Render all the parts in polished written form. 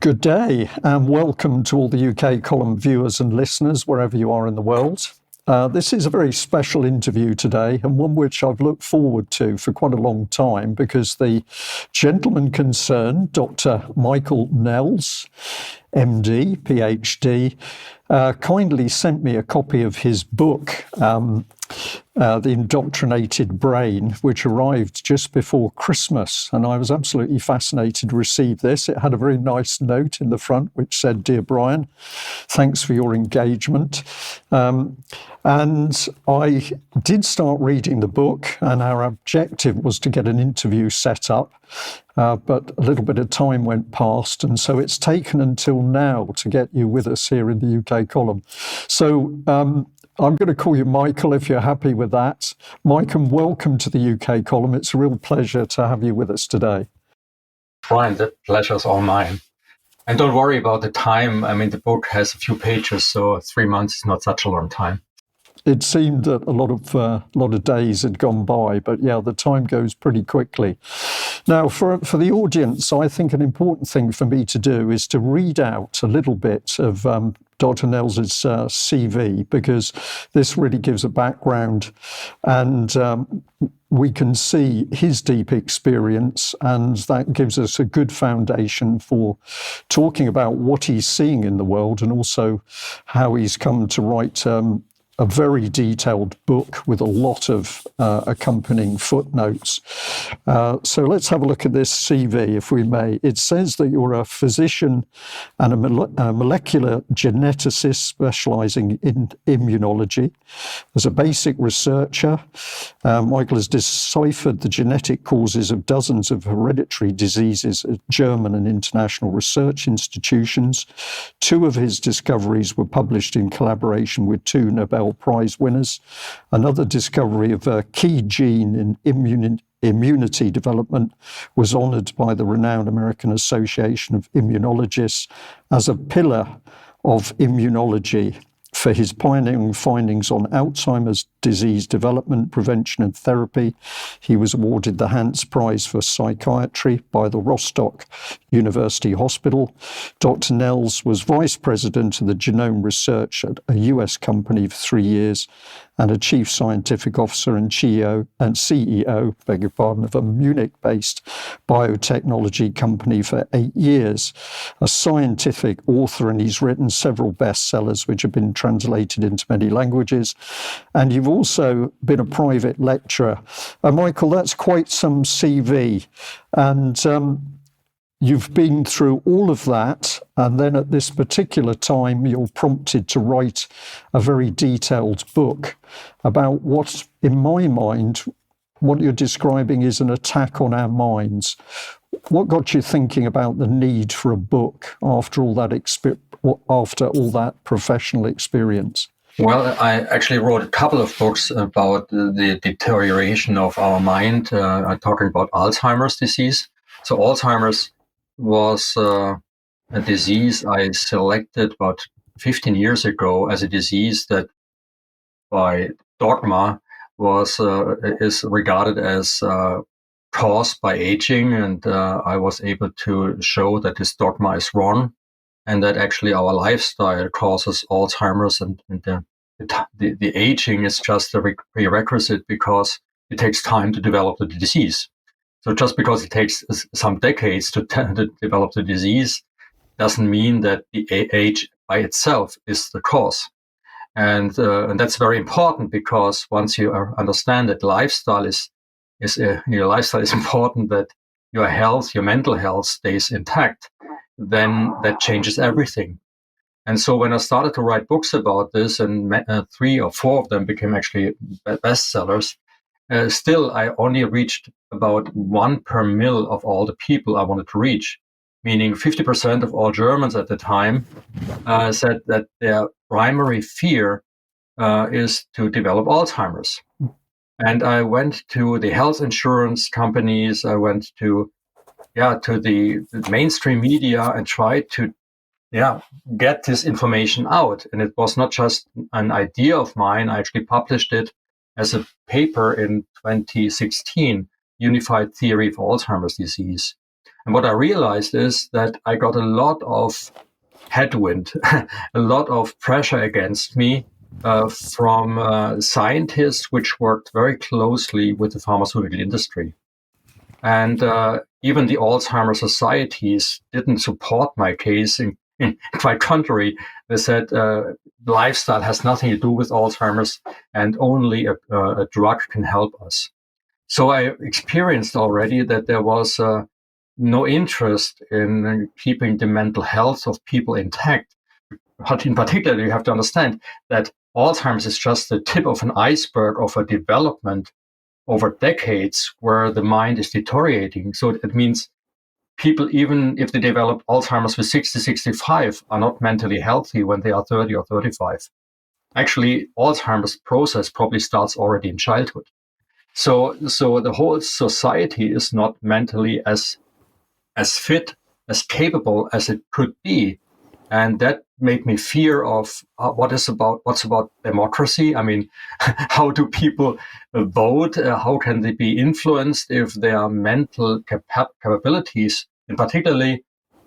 Good day and welcome to all the UK column viewers and listeners wherever you are in the world. This is a very special interview today and one which I've looked forward to for quite a long time because the gentleman concerned, Dr. Michael Nehls, MD, PhD, kindly sent me a copy of his book, The Indoctrinated Brain, which arrived just before Christmas. And I was absolutely fascinated to receive this. It had a very nice note in the front which said, "Dear Brian, thanks for your engagement." And I did start reading the book, and our objective was to get an interview set up. But a little bit of time went past, and so it's taken until now to get you with us here in the UK column. So I'm going to call you Michael if you're happy with that. Michael, welcome to the UK column. It's a real pleasure to have you with us today. Brian, the pleasure's all mine. And don't worry about the time. I mean, the book has a few pages, so 3 months is not such a long time. It seemed that a lot of days had gone by, but yeah, the time goes pretty quickly. Now, for the audience, I think an important thing for me to do is to read out a little bit of Dr. Nehls' CV, because this really gives a background and we can see his deep experience, and that gives us a good foundation for talking about what he's seeing in the world and also how he's come to write a very detailed book with a lot of accompanying footnotes. So let's have a look at this CV, if we may. It says that you're a physician and a molecular geneticist specializing in immunology. As a basic researcher, Michael has deciphered the genetic causes of dozens of hereditary diseases at German and international research institutions. 2 of his discoveries were published in collaboration with 2 Nobel Prize winners. Another discovery of a key gene in immunity development was honored by the renowned American Association of Immunologists as a pillar of immunology for his pioneering findings on Alzheimer's disease development, prevention and therapy. He was awarded the Hans Prize for Psychiatry by the Rostock University Hospital. Dr. Nehls was vice president of the genome research at a US company for 3 years and a chief scientific officer and CEO, beg your pardon, of a Munich-based biotechnology company for 8 years. A scientific author, and he's written several bestsellers which have been translated into many languages. And you've also been a private lecturer. Michael, that's quite some CV. And you've been through all of that, and then at this particular time, you're prompted to write a very detailed book about what, in my mind, what you're describing is an attack on our minds. What got you thinking about the need for a book after all that professional experience? Well, I actually wrote a couple of books about the deterioration of our mind. I'm talking about Alzheimer's disease. So Alzheimer's was a disease I selected about 15 years ago as a disease that by dogma is regarded as caused by aging, and I was able to show that this dogma is wrong and that actually our lifestyle causes Alzheimer's, and the aging is just a prerequisite because it takes time to develop the disease. So just because it takes some decades to develop the disease doesn't mean that the age by itself is the cause. And that's very important, because once you understand that your lifestyle is important, that your health, your mental health stays intact, then that changes everything. And so when I started to write books about this, and 3 or 4 of them became actually bestsellers, still, I only reached about 1 per mil of all the people I wanted to reach, meaning 50% of all Germans at the time said that their primary fear is to develop Alzheimer's. And I went to the health insurance companies, I went to the mainstream media and tried to get this information out. And it was not just an idea of mine. I actually published it as a paper in 2016, Unified Theory of Alzheimer's Disease. And what I realized is that I got a lot of headwind, a lot of pressure against me from scientists which worked very closely with the pharmaceutical industry. And even the Alzheimer's societies didn't support my case. In quite contrary, they said lifestyle has nothing to do with Alzheimer's, and only a drug can help us. So I experienced already that there was no interest in keeping the mental health of people intact. But in particular, you have to understand that Alzheimer's is just the tip of an iceberg of a development over decades where the mind is deteriorating. So it means people, even if they develop Alzheimer's with 60, 65, are not mentally healthy when they are 30 or 35. Actually, Alzheimer's process probably starts already in childhood. So the whole society is not mentally as fit, as capable as it could be. And that made me fear of what's about democracy. I mean, how do people vote? How can they be influenced if their mental capabilities, and particularly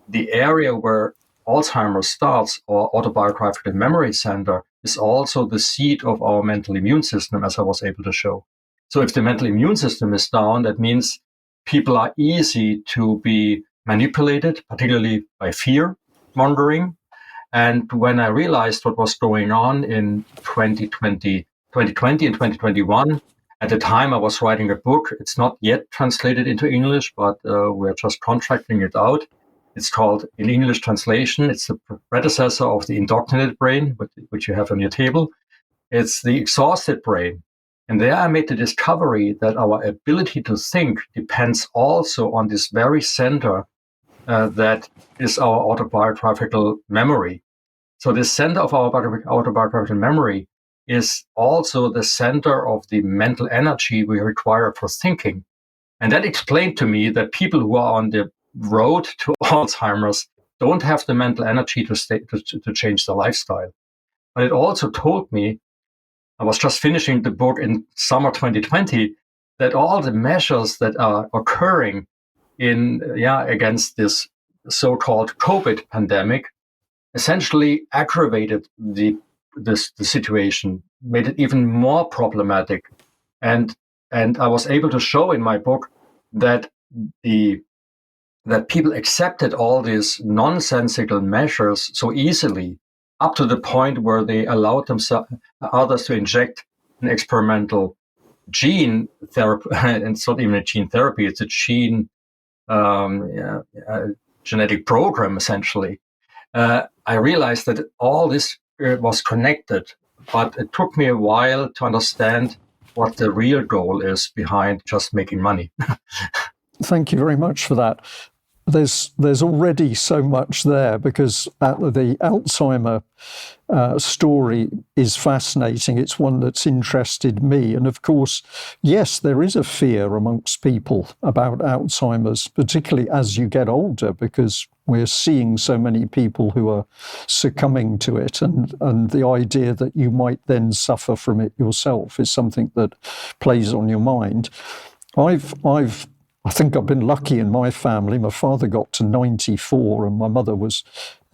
the area where Alzheimer's starts, or autobiographical memory center, is also the seat of our mental immune system, as I was able to show. So if the mental immune system is down, that means people are easy to be manipulated, particularly by fear mongering. And when I realized what was going on in 2020 and 2021, at the time I was writing a book. It's not yet translated into English, but we're just contracting it out. It's called, in English translation, it's the predecessor of the Indoctrinated brain, which you have on your table. It's the exhausted brain. And there I made the discovery that our ability to think depends also on this very center that is our autobiographical memory. So the center of our autobiographical memory is also the center of the mental energy we require for thinking. And that explained to me that people who are on the road to Alzheimer's don't have the mental energy to change their lifestyle. But it also told me, I was just finishing the book in summer 2020, that all the measures that are occurring against this so-called COVID pandemic essentially aggravated the situation, made it even more problematic. And I was able to show in my book that that people accepted all these nonsensical measures so easily, up to the point where they allowed others to inject an experimental gene therapy. And it's not even a gene therapy; it's a gene genetic program, essentially. I realized that all this was connected, but it took me a while to understand what the real goal is behind just making money. Thank you very much for that. There's already so much there, because the Alzheimer story is fascinating. It's one that's interested me. And of course, yes, there is a fear amongst people about Alzheimer's, particularly as you get older, because we're seeing so many people who are succumbing to it. And the idea that you might then suffer from it yourself is something that plays on your mind. I think I've been lucky in my family. My father got to 94 and my mother was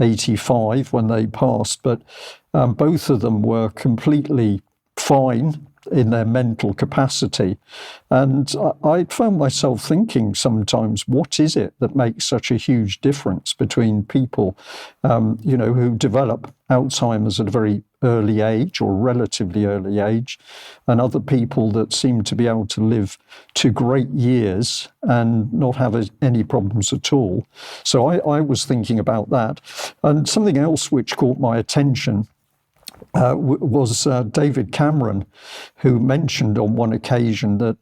85 when they passed, but both of them were completely fine in their mental capacity. And I found myself thinking sometimes, what is it that makes such a huge difference between people, who develop Alzheimer's at a very early age or relatively early age, and other people that seem to be able to live to great years and not have any problems at all. So I was thinking about that. And something else which caught my attention was David Cameron, who mentioned on one occasion that,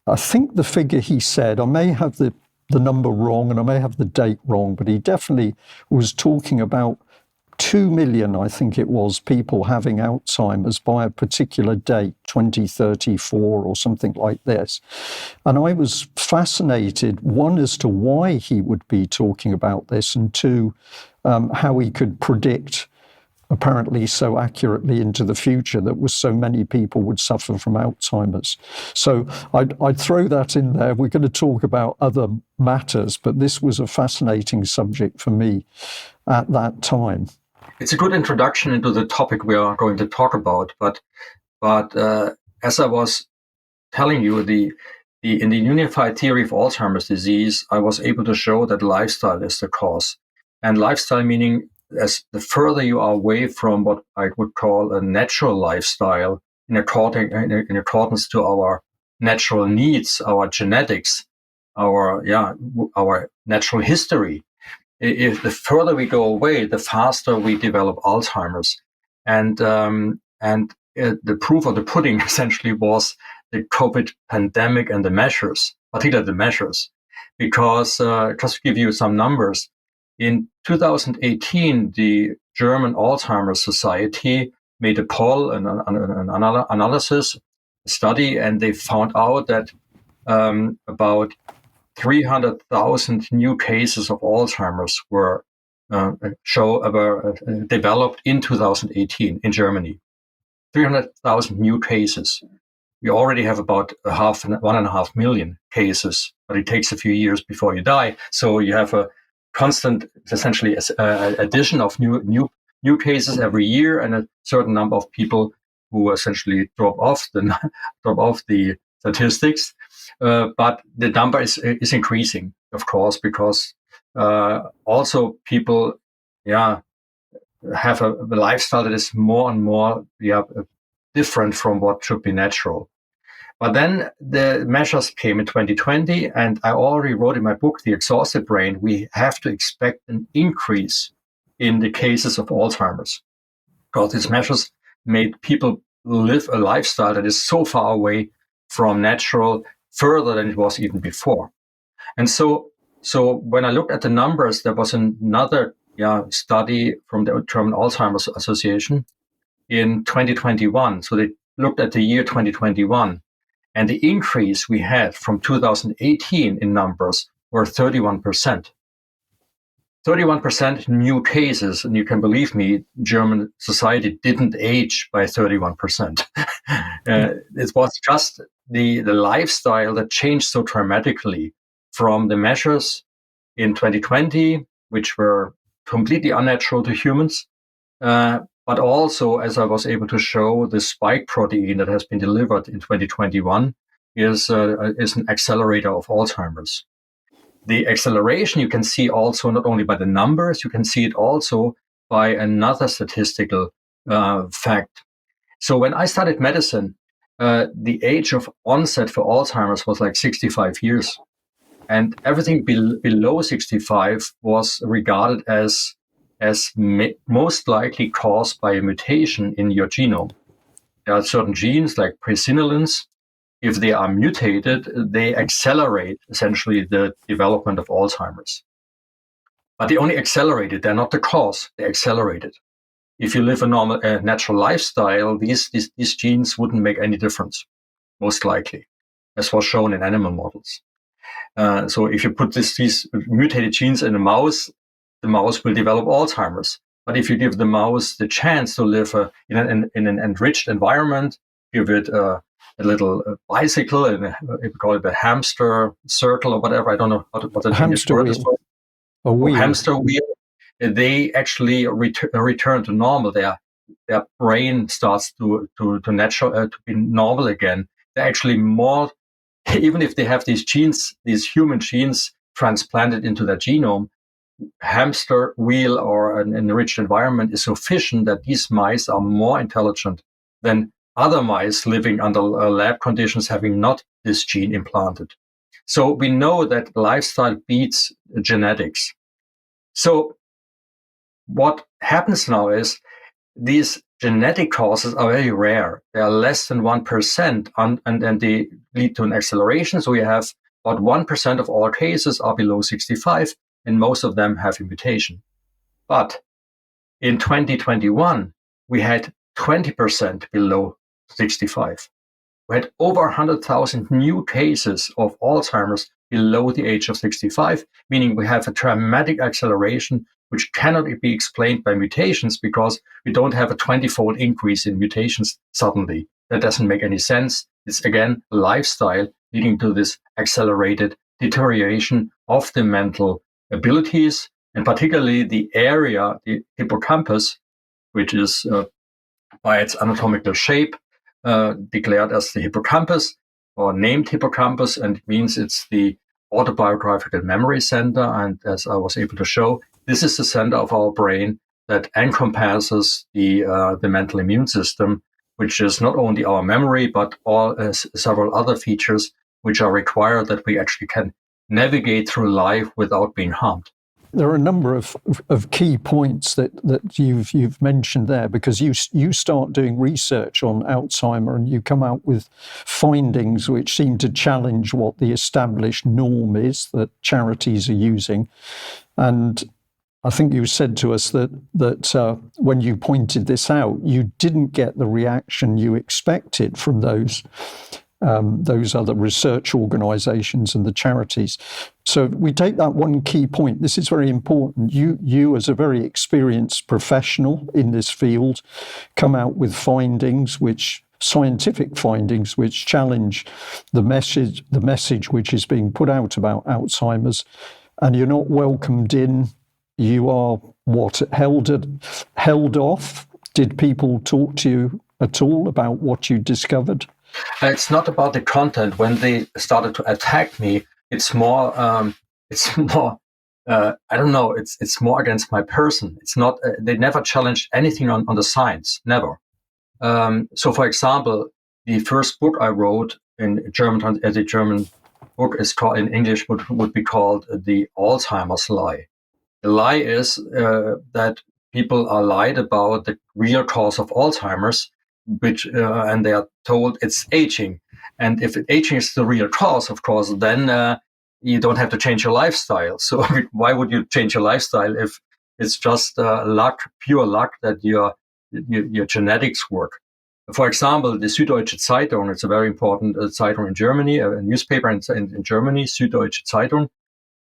I think the figure he said, I may have the number wrong and I may have the date wrong, but he definitely was talking about 2 million, I think it was, people having Alzheimer's by a particular date, 2034 or something like this. And I was fascinated, one, as to why he would be talking about this, and two, how he could predict apparently so accurately into the future that was so many people would suffer from Alzheimer's. So I'd throw that in there. We're going to talk about other matters, but this was a fascinating subject for me at that time. It's a good introduction into the topic we are going to talk about. But as I was telling you, in the unified theory of Alzheimer's disease, I was able to show that lifestyle is the cause. And lifestyle meaning, as the further you are away from what I would call a natural lifestyle, in accordance to our natural needs, our genetics, our natural history. If the further we go away, the faster we develop Alzheimer's. And the proof of the pudding essentially was the COVID pandemic and the measures, particularly the measures. Because just to give you some numbers, in 2018, the German Alzheimer's Society made a poll, an analysis, a study, and they found out that about 300,000 new cases of Alzheimer's were developed in 2018 in Germany. 300,000 new cases. We already have about 1.5 million cases, but it takes a few years before you die. So you have a constant, essentially, addition of new cases every year, and a certain number of people who essentially drop off the statistics. But the number is increasing, of course, because also people, have a lifestyle that is more and more different from what should be natural. But then the measures came in 2020, and I already wrote in my book, The Exhausted Brain, we have to expect an increase in the cases of Alzheimer's, because these measures made people live a lifestyle that is so far away from natural, further than it was even before. And so when I looked at the numbers, there was another study from the German Alzheimer's Association in 2021. So they looked at the year 2021, and the increase we had from 2018 in numbers were 31%. 31% new cases, and you can believe me, German society didn't age by 31%. It was just the lifestyle that changed so dramatically from the measures in 2020, which were completely unnatural to humans, but also, as I was able to show, the spike protein that has been delivered in 2021 is an accelerator of Alzheimer's. The acceleration you can see also not only by the numbers, you can see it also by another statistical fact. So when I studied medicine, the age of onset for Alzheimer's was like 65 years. And everything below 65 was regarded as most likely caused by a mutation in your genome. There are certain genes like presenilins. If they are mutated, they accelerate essentially the development of Alzheimer's. But they only accelerate it. They're not the cause. They accelerate it. If you live a normal, natural lifestyle, these genes wouldn't make any difference, most likely, as was shown in animal models. So if you put these mutated genes in a mouse, the mouse will develop Alzheimer's. But if you give the mouse the chance to live in an enriched environment, give it a little bicycle, and we call it a hamster circle or whatever. I don't know what the hamster word wheel. is for. A wheel. Hamster wheel. They actually return to normal. Their brain starts to be normal again. They're actually more, even if they have these genes, these human genes transplanted into their genome, hamster wheel or an enriched environment is sufficient that these mice are more intelligent than other mice living under lab conditions having not this gene implanted. So we know that lifestyle beats genetics. So what happens now is these genetic causes are very rare. They are less than 1%, and they lead to an acceleration. So we have about 1% of all cases are below 65, and most of them have a mutation. But in 2021, we had 20% below 65. We had over 100,000 new cases of Alzheimer's below the age of 65, meaning we have a dramatic acceleration which cannot be explained by mutations because we don't have a 20-fold increase in mutations suddenly. That doesn't make any sense. It's again lifestyle leading to this accelerated deterioration of the mental abilities, and particularly the area, the hippocampus, which is by its anatomical shape declared as the hippocampus, or named hippocampus, and it means it's the autobiographical memory center. And as I was able to show, this is the center of our brain that encompasses the mental immune system, which is not only our memory, but all several other features which are required that we actually can navigate through life without being harmed. There are a number of key points that you've mentioned there, because you start doing research on Alzheimer and you come out with findings which seem to challenge what the established norm is that charities are using. And I think you said to us that when you pointed this out, you didn't get the reaction you expected from those other research organizations and the charities. So we take that one key point. This is very important. You as a very experienced professional in this field, come out with scientific findings which challenge the message which is being put out about Alzheimer's, and you're not welcomed in. You are held off. Did people talk to you at all about what you discovered? It's not about the content. When they started to attack me, it's more. I don't know. It's more against my person. It's not. They never challenged anything on the science. Never. So, for example, the first book I wrote in German, the German book is called in English would be called The Alzheimer's Lie. The lie is that people are lied about the real cause of Alzheimer's, and they are told it's aging. And if aging is the real cause, of course, then you don't have to change your lifestyle. So why would you change your lifestyle if it's just pure luck that your genetics work? For example, the Süddeutsche Zeitung, it's a very important Zeitung in Germany, a newspaper in Germany, Süddeutsche Zeitung.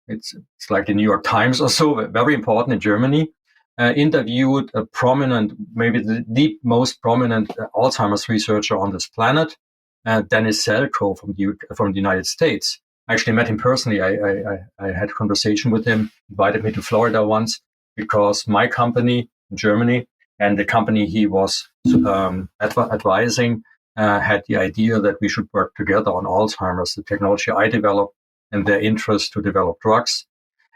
It's like the New York Times or so, very important in Germany. Interviewed a prominent, maybe the most prominent Alzheimer's researcher on this planet, Dennis Selkoe from the United States. I actually met him personally. I had a conversation with him, invited me to Florida once, because my company in Germany and the company he was advising had the idea that we should work together on Alzheimer's, the technology I developed, and their interest to develop drugs.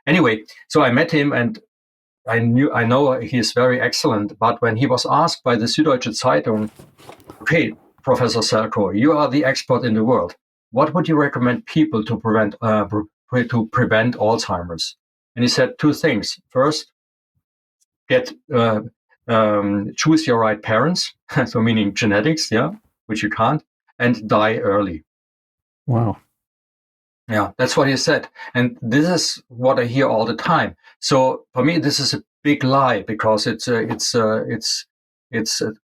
Anyway, so I met him, and I know he is very excellent, but when he was asked by the Süddeutsche Zeitung, okay, Professor Selkoe, you are the expert in the world. What would you recommend people to prevent Alzheimer's? And he said two things. First, choose your right parents, so meaning genetics, which you can't, and die early. Wow. Yeah, that's what he said. And this is what I hear all the time. So for me, this is a big lie, because it's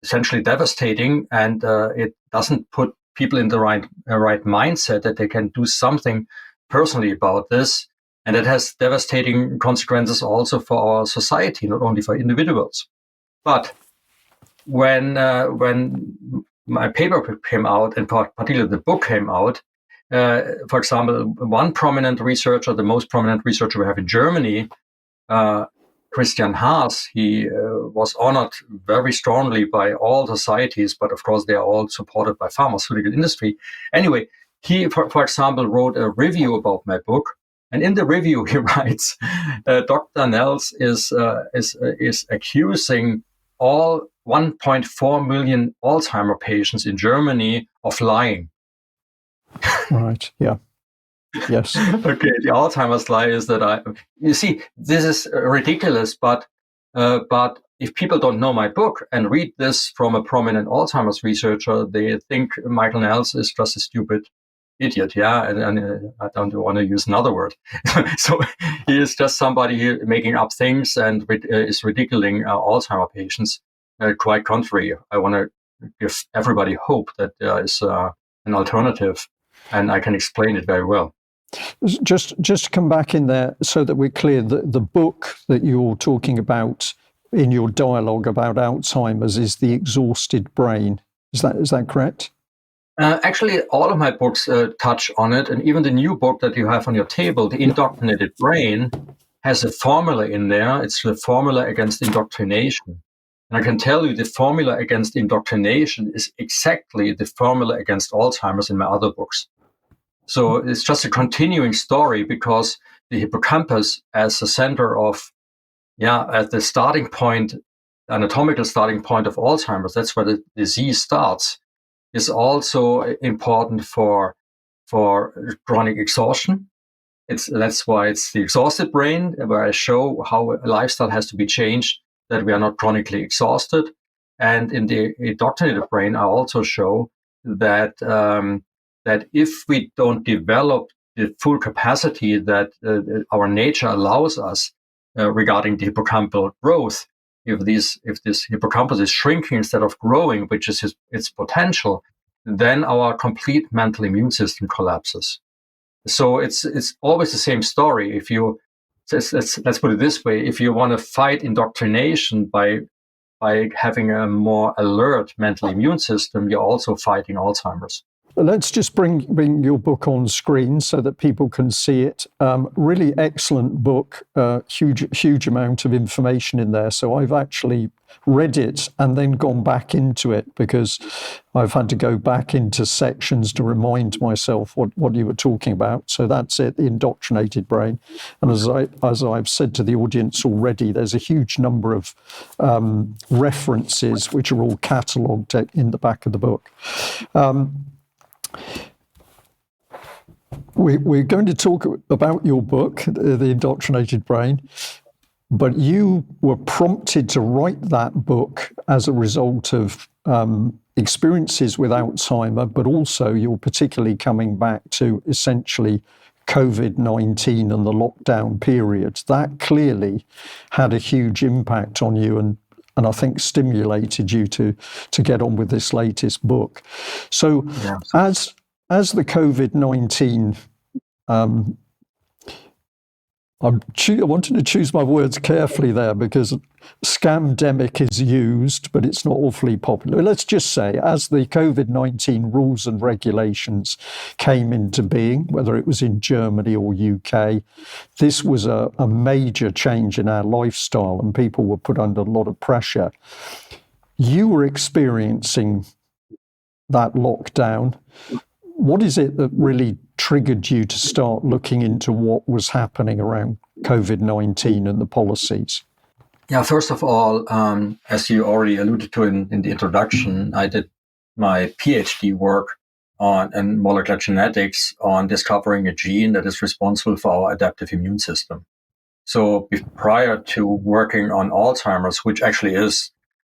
essentially devastating, and it doesn't put people in the right mindset that they can do something personally about this. And it has devastating consequences also for our society, not only for individuals. But when my paper came out, and particularly the book came out, for example, one prominent researcher, the most prominent researcher we have in Germany, Christian Haas, he was honored very strongly by all societies, but of course they are all supported by pharmaceutical industry. Anyway, he, for example, wrote a review about my book, and in the review he writes, Dr. Nehls is accusing all 1.4 million Alzheimer patients in Germany of lying. Right. Yeah. Yes. Okay. The Alzheimer's lie is that you see, this is ridiculous, but if people don't know my book and read this from a prominent Alzheimer's researcher, they think Michael Nehls is just a stupid idiot. Yeah. And I don't want to use another word. So he is just somebody here making up things and is ridiculing Alzheimer patients. Quite contrary. I want to give everybody hope that there is an alternative, and I can explain it very well. Just to come back in there so that we're clear, the book that you're talking about in your dialogue about Alzheimer's is The Exhausted Brain. Is that correct? Actually, all of my books touch on it, and even the new book that you have on your table, The Indoctrinated Brain, has a formula in there. It's the formula against indoctrination. And I can tell you the formula against indoctrination is exactly the formula against Alzheimer's in my other books. So it's just a continuing story, because the hippocampus as the center of, at the starting point, anatomical starting point of Alzheimer's, that's where the disease starts, is also important for chronic exhaustion. That's why it's the exhausted brain, where I show how a lifestyle has to be changed, that we are not chronically exhausted. And in the indoctrinated brain, I also show that that if we don't develop the full capacity that our nature allows us regarding the hippocampal growth, if this hippocampus is shrinking instead of growing, which is its potential, then our complete mental immune system collapses. So it's always the same story. If you let's put it this way: if you want to fight indoctrination by having a more alert mental immune system, you're also fighting Alzheimer's. Let's just bring your book on screen so that people can see it. Really excellent book, huge amount of information in there. So I've actually read it and then gone back into it, because I've had to go back into sections to remind myself what you were talking about. So that's it, The Indoctrinated Brain. And as I've said to the audience already, there's a huge number of references which are all catalogued in the back of the book. We're going to talk about your book, The Indoctrinated Brain, but you were prompted to write that book as a result of experiences with Alzheimer, but also you're particularly coming back to essentially COVID-19 and the lockdown period. That clearly had a huge impact on you and I think stimulated you to get on with this latest book. So as the COVID-19, I wanted to choose my words carefully there, because scamdemic is used, but it's not awfully popular. Let's just say, as the COVID-19 rules and regulations came into being, whether it was in Germany or UK, this was a major change in our lifestyle, and people were put under a lot of pressure. You were experiencing that lockdown. What is it that really triggered you to start looking into what was happening around COVID-19 and the policies? Yeah, first of all, as you already alluded to in the introduction, I did my PhD work in molecular genetics on discovering a gene that is responsible for our adaptive immune system. So prior to working on Alzheimer's, which actually is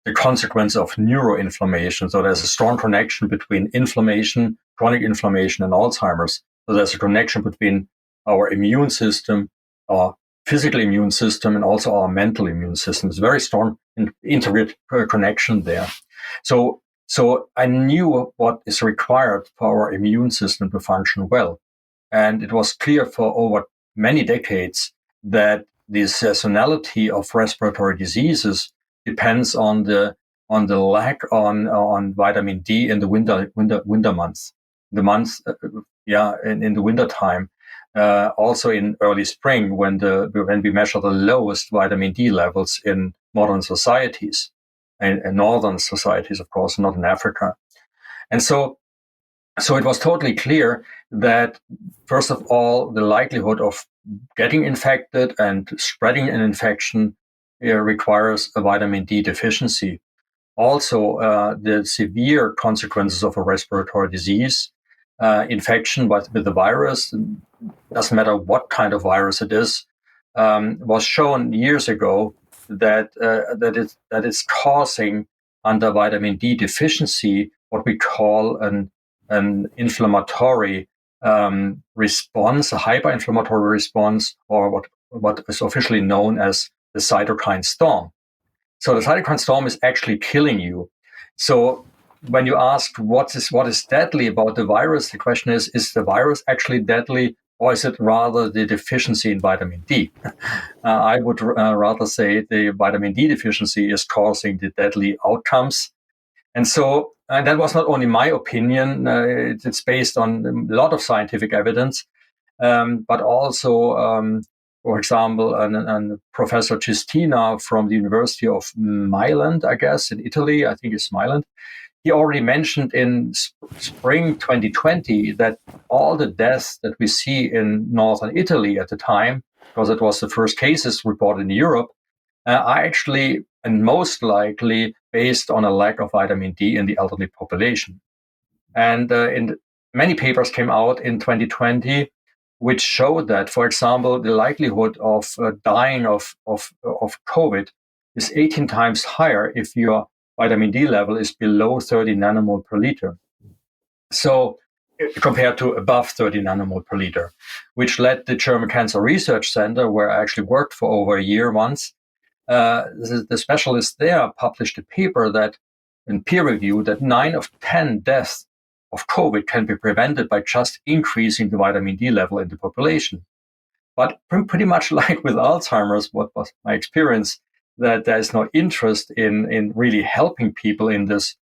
the consequence of neuroinflammation, so there's a strong connection between inflammation, chronic inflammation, and Alzheimer's. So there's a connection between our immune system, our physical immune system, and also our mental immune system. It's a very strong and integrated connection there. So I knew what is required for our immune system to function well. And it was clear for over many decades that the seasonality of respiratory diseases depends on the lack on vitamin D in the winter months. The months, in the winter time, also in early spring when we measure the lowest vitamin D levels in modern societies, and northern societies, of course, not in Africa. And so it was totally clear that, first of all, the likelihood of getting infected and spreading an infection requires a vitamin D deficiency. Also, the severe consequences of a respiratory disease, infection with the virus, doesn't matter what kind of virus it is, was shown years ago that it's causing, under vitamin D deficiency, what we call an inflammatory response, a hyperinflammatory response, or what is officially known as the cytokine storm. So the cytokine storm is actually killing you. So when you ask what is deadly about the virus, the question is the virus actually deadly, or is it rather the deficiency in vitamin D? I would rather say the vitamin D deficiency is causing the deadly outcomes. And so that was not only my opinion, it's based on a lot of scientific evidence, but also, for example, and Professor Cistina from the University of Milan, I guess, in Italy, I think it's Milan, he already mentioned in spring 2020 that all the deaths that we see in northern Italy at the time, because it was the first cases reported in Europe, are actually and most likely based on a lack of vitamin D in the elderly population. And many papers came out in 2020 which showed that, for example, the likelihood of dying of COVID is 18 times higher if your vitamin D level is below 30 nanomole per liter. So compared to above 30 nanomole per liter, which led the German Cancer Research Center, where I actually worked for over a year once, the specialists there published a paper that, in peer review, that 9 of 10 deaths of COVID can be prevented by just increasing the vitamin D level in the population. But pretty much like with Alzheimer's, what was my experience, that there is no interest in really helping people in this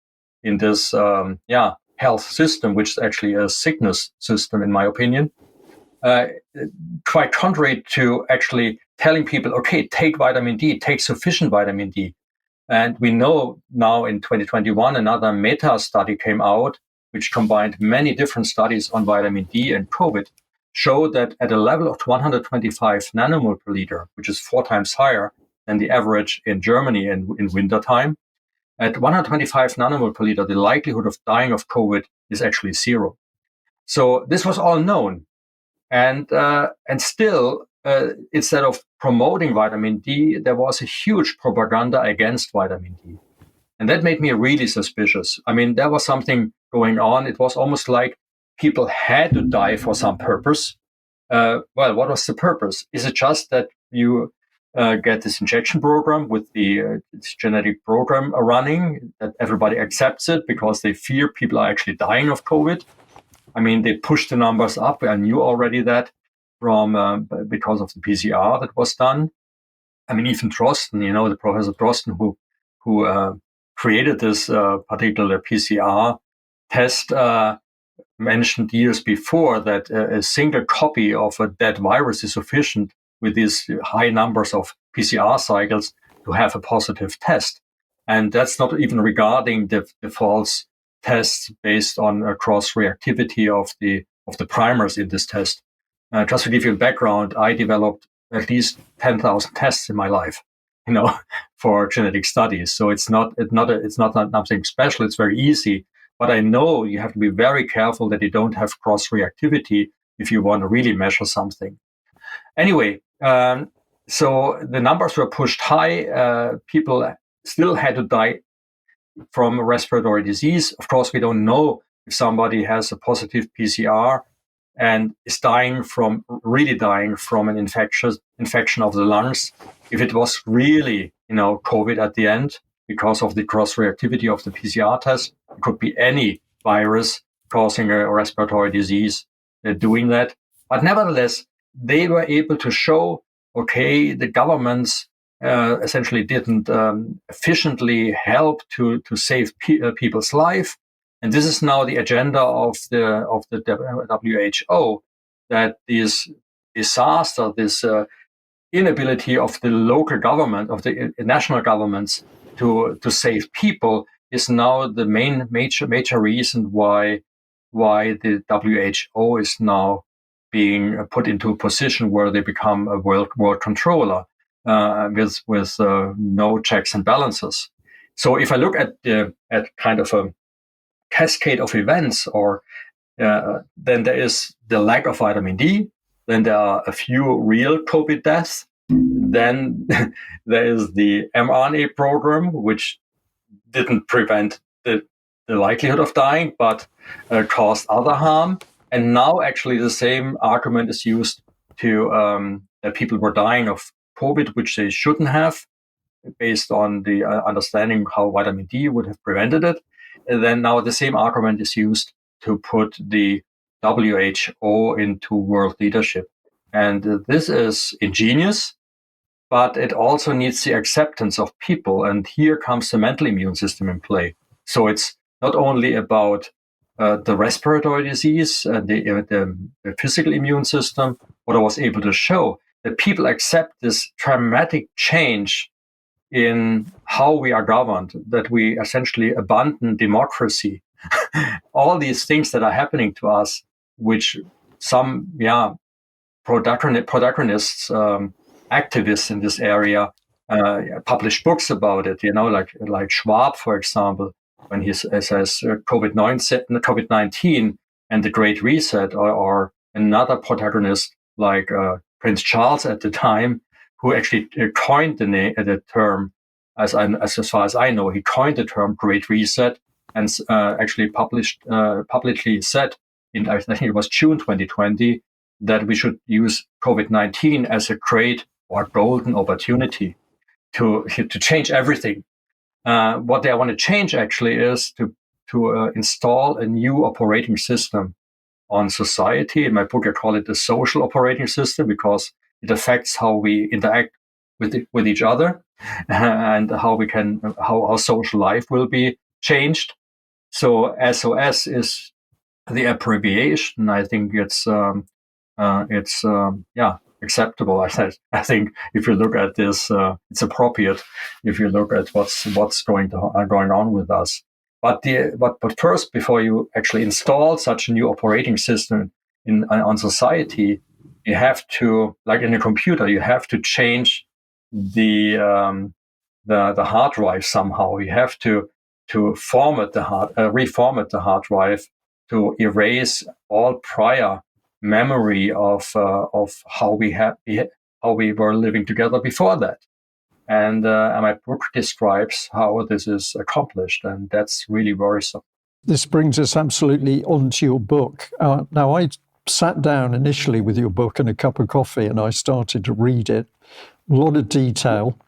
health system, which is actually a sickness system, in my opinion. Quite contrary to actually telling people, okay, take vitamin D, take sufficient vitamin D. And we know now in 2021, another meta study came out, which combined many different studies on vitamin D and COVID, showed that at a level of 125 nanomole per liter, which is 4 times higher than the average in Germany in wintertime, at 125 nanomole per liter, the likelihood of dying of COVID is actually 0. So this was all known. And still, instead of promoting vitamin D, there was a huge propaganda against vitamin D. And that made me really suspicious. I mean, there was something going on. It was almost like people had to die for some purpose. Well, what was the purpose? Is it just that you get this injection program with the genetic program running, that everybody accepts it because they fear people are actually dying of COVID? I mean, they pushed the numbers up. I knew already that from because of the PCR that was done. I mean, even Drosten, the Professor Drosten, who created this particular PCR test, mentioned years before that a single copy of a dead virus is sufficient with these high numbers of PCR cycles to have a positive test. And that's not even regarding the false tests based on cross-reactivity of the primers in this test. Just to give you a background, I developed at least 10,000 tests in my life, for genetic studies. So it's not nothing special. It's very easy. But I know you have to be very careful that you don't have cross-reactivity if you want to really measure something. Anyway, so the numbers were pushed high. People still had to die from respiratory disease. Of course, we don't know if somebody has a positive PCR and is really dying from an infection of the lungs. If it was really, COVID at the end, because of the cross-reactivity of the PCR test, it could be any virus causing a respiratory disease doing that. But nevertheless, they were able to show, okay, the governments essentially didn't efficiently help to save people's life. And this is now the agenda of the WHO, that this disaster, this inability of the local government, of the national governments to save people, is now the major reason why the WHO is now being put into a position where they become a world controller with no checks and balances. So if I look at kind of a cascade of events, or then there is the lack of vitamin D, then there are a few real COVID deaths, then there is the mRNA program, which didn't prevent the likelihood of dying, but caused other harm. And now actually the same argument is used to that people were dying of COVID, which they shouldn't have, based on the understanding how vitamin D would have prevented it. And then now the same argument is used to put the WHO into world leadership. And this is ingenious, but it also needs the acceptance of people. And here comes the mental immune system in play. So it's not only about the respiratory disease and the physical immune system. What I was able to show, that people accept this dramatic change in how we are governed, that we essentially abandon democracy. All these things that are happening to us, which some protagonists, activists in this area published books about it, like Schwab, for example, when he says COVID-19 and the Great Reset, or another protagonist like Prince Charles at the time, who actually coined the term, as far as I know, he coined the term Great Reset, and actually publicly said I think it was June 2020, that we should use COVID-19 as a great or golden opportunity to change everything. What they want to change actually is to install a new operating system on society. In my book, I call it the social operating system, because it affects how we interact with each other and how our social life will be changed. So SOS is the abbreviation. I think it's acceptable. I think if you look at this, it's appropriate if you look at what's going on with us. But first, before you actually install such a new operating system on society, you have to, like in a computer, you have to change the hard drive somehow. You have to reformat the hard drive to erase all prior memory of how we were living together before that. And my book describes how this is accomplished, and that's really worrisome. This brings us absolutely onto your book. Now, I sat down initially with your book and a cup of coffee, and I started to read it. A lot of detail.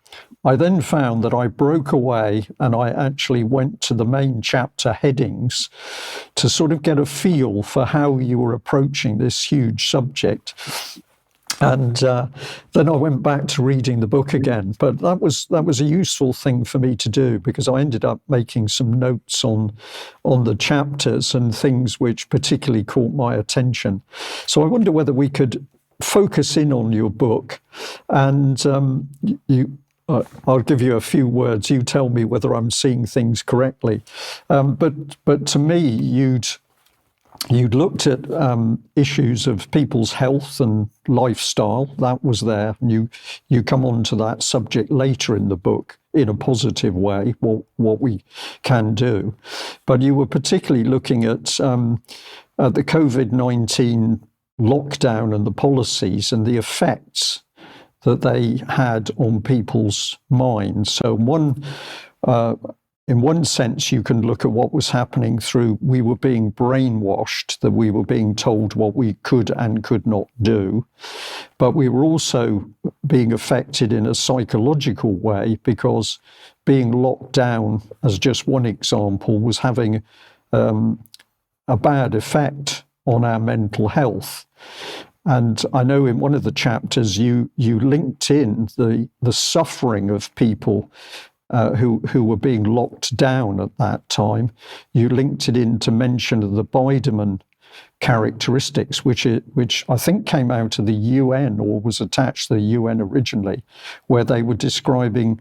I then found that I broke away and I actually went to the main chapter headings to sort of get a feel for how you were approaching this huge subject. And then I went back to reading the book again. But that was a useful thing for me to do, because I ended up making some notes on the chapters and things which particularly caught my attention. So I wonder whether we could focus in on your book, and I'll give you a few words. You tell me whether I'm seeing things correctly. But to me, you'd looked at issues of people's health and lifestyle. That was there. And you come on to that subject later in the book in a positive way, what we can do. But you were particularly looking at the COVID-19 lockdown and the policies and the effects that they had on people's minds. So in one sense, you can look at what was happening through, we were being brainwashed, that we were being told what we could and could not do. But we were also being affected in a psychological way, because being locked down, as just one example, was having a bad effect on our mental health. And I know in one of the chapters you linked in the suffering of people who were being locked down at that time. You linked it into mention of the Biderman characteristics, which I think came out of the UN, or was attached to the UN originally, where they were describing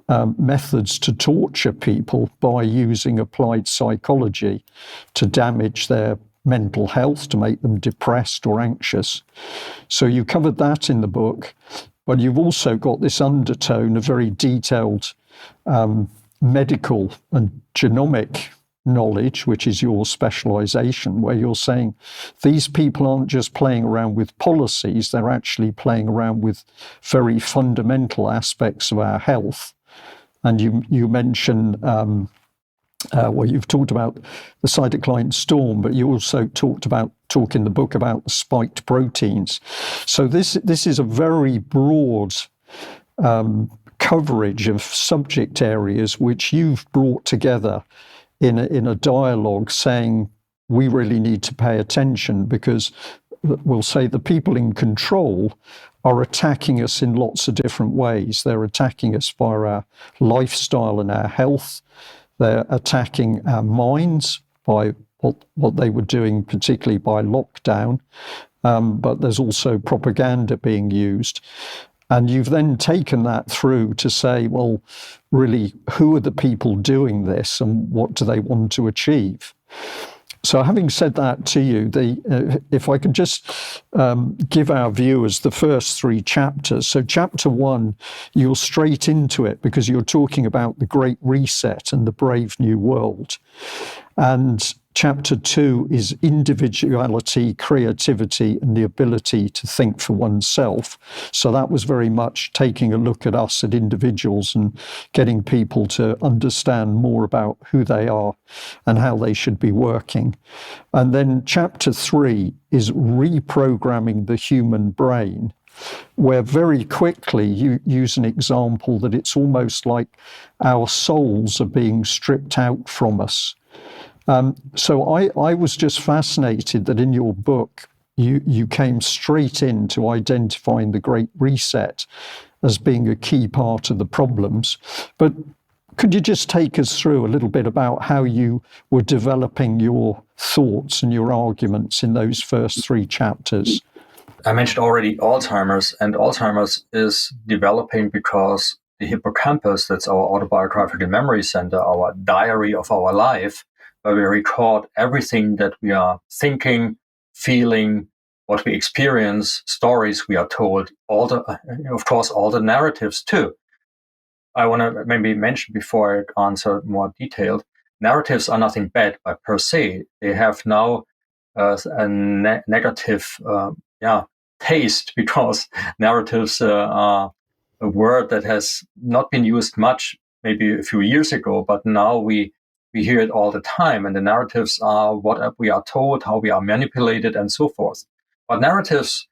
methods to torture people by using applied psychology to damage their mental health, to make them depressed or anxious. So you covered that in the book, but you've also got this undertone of very detailed medical and genomic knowledge, which is your specialization, where you're saying these people aren't just playing around with policies, they're actually playing around with very fundamental aspects of our health. And you mention you've talked about the cytokine storm, but you also talk in the book about the spiked proteins. So this is a very broad coverage of subject areas which you've brought together in a dialogue, saying we really need to pay attention, because we'll say the people in control are attacking us in lots of different ways. They're attacking us via our lifestyle and our health. They're attacking our minds by what they were doing, particularly by lockdown. But there's also propaganda being used. And you've then taken that through to say, well, really, who are the people doing this and what do they want to achieve? So having said that to you, if I could just give our viewers the first 3 chapters. So chapter 1, you're straight into it because you're talking about the Great Reset and the Brave New World. And chapter 2 is individuality, creativity, and the ability to think for oneself. So that was very much taking a look at us, at individuals, and getting people to understand more about who they are and how they should be working. And then chapter 3 is reprogramming the human brain, where very quickly you use an example that it's almost like our souls are being stripped out from us. So I was just fascinated that in your book, you came straight into identifying the Great Reset as being a key part of the problems. But could you just take us through a little bit about how you were developing your thoughts and your arguments in those first 3 chapters? I mentioned already Alzheimer's, and Alzheimer's is developing because the hippocampus, that's our autobiographical memory center, our diary of our life, where we record everything that we are thinking, feeling, what we experience, stories we are told, all the narratives too. I want to maybe mention before I answer more detailed, narratives are nothing bad per se. They have now a negative taste, because narratives are a word that has not been used much maybe a few years ago, but now we hear it all the time, and the narratives are what we are told, how we are manipulated, and so forth. But narratives,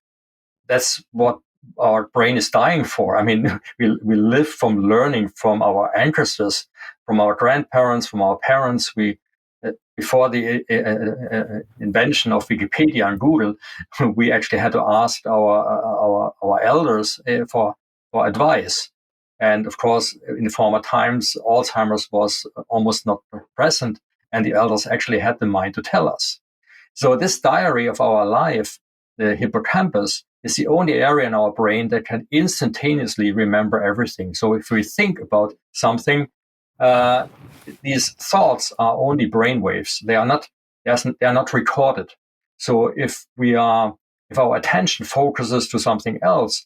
that's what our brain is dying for. I mean, we live from learning from our ancestors, from our grandparents, from our parents. Before the invention of Wikipedia and Google, we actually had to ask our elders for advice. And of course, in former times, Alzheimer's was almost not present, and the elders actually had the mind to tell us. So this diary of our life, the hippocampus, is the only area in our brain that can instantaneously remember everything. So if we think about something, these thoughts are only brainwaves. They are not recorded. So if our attention focuses to something else,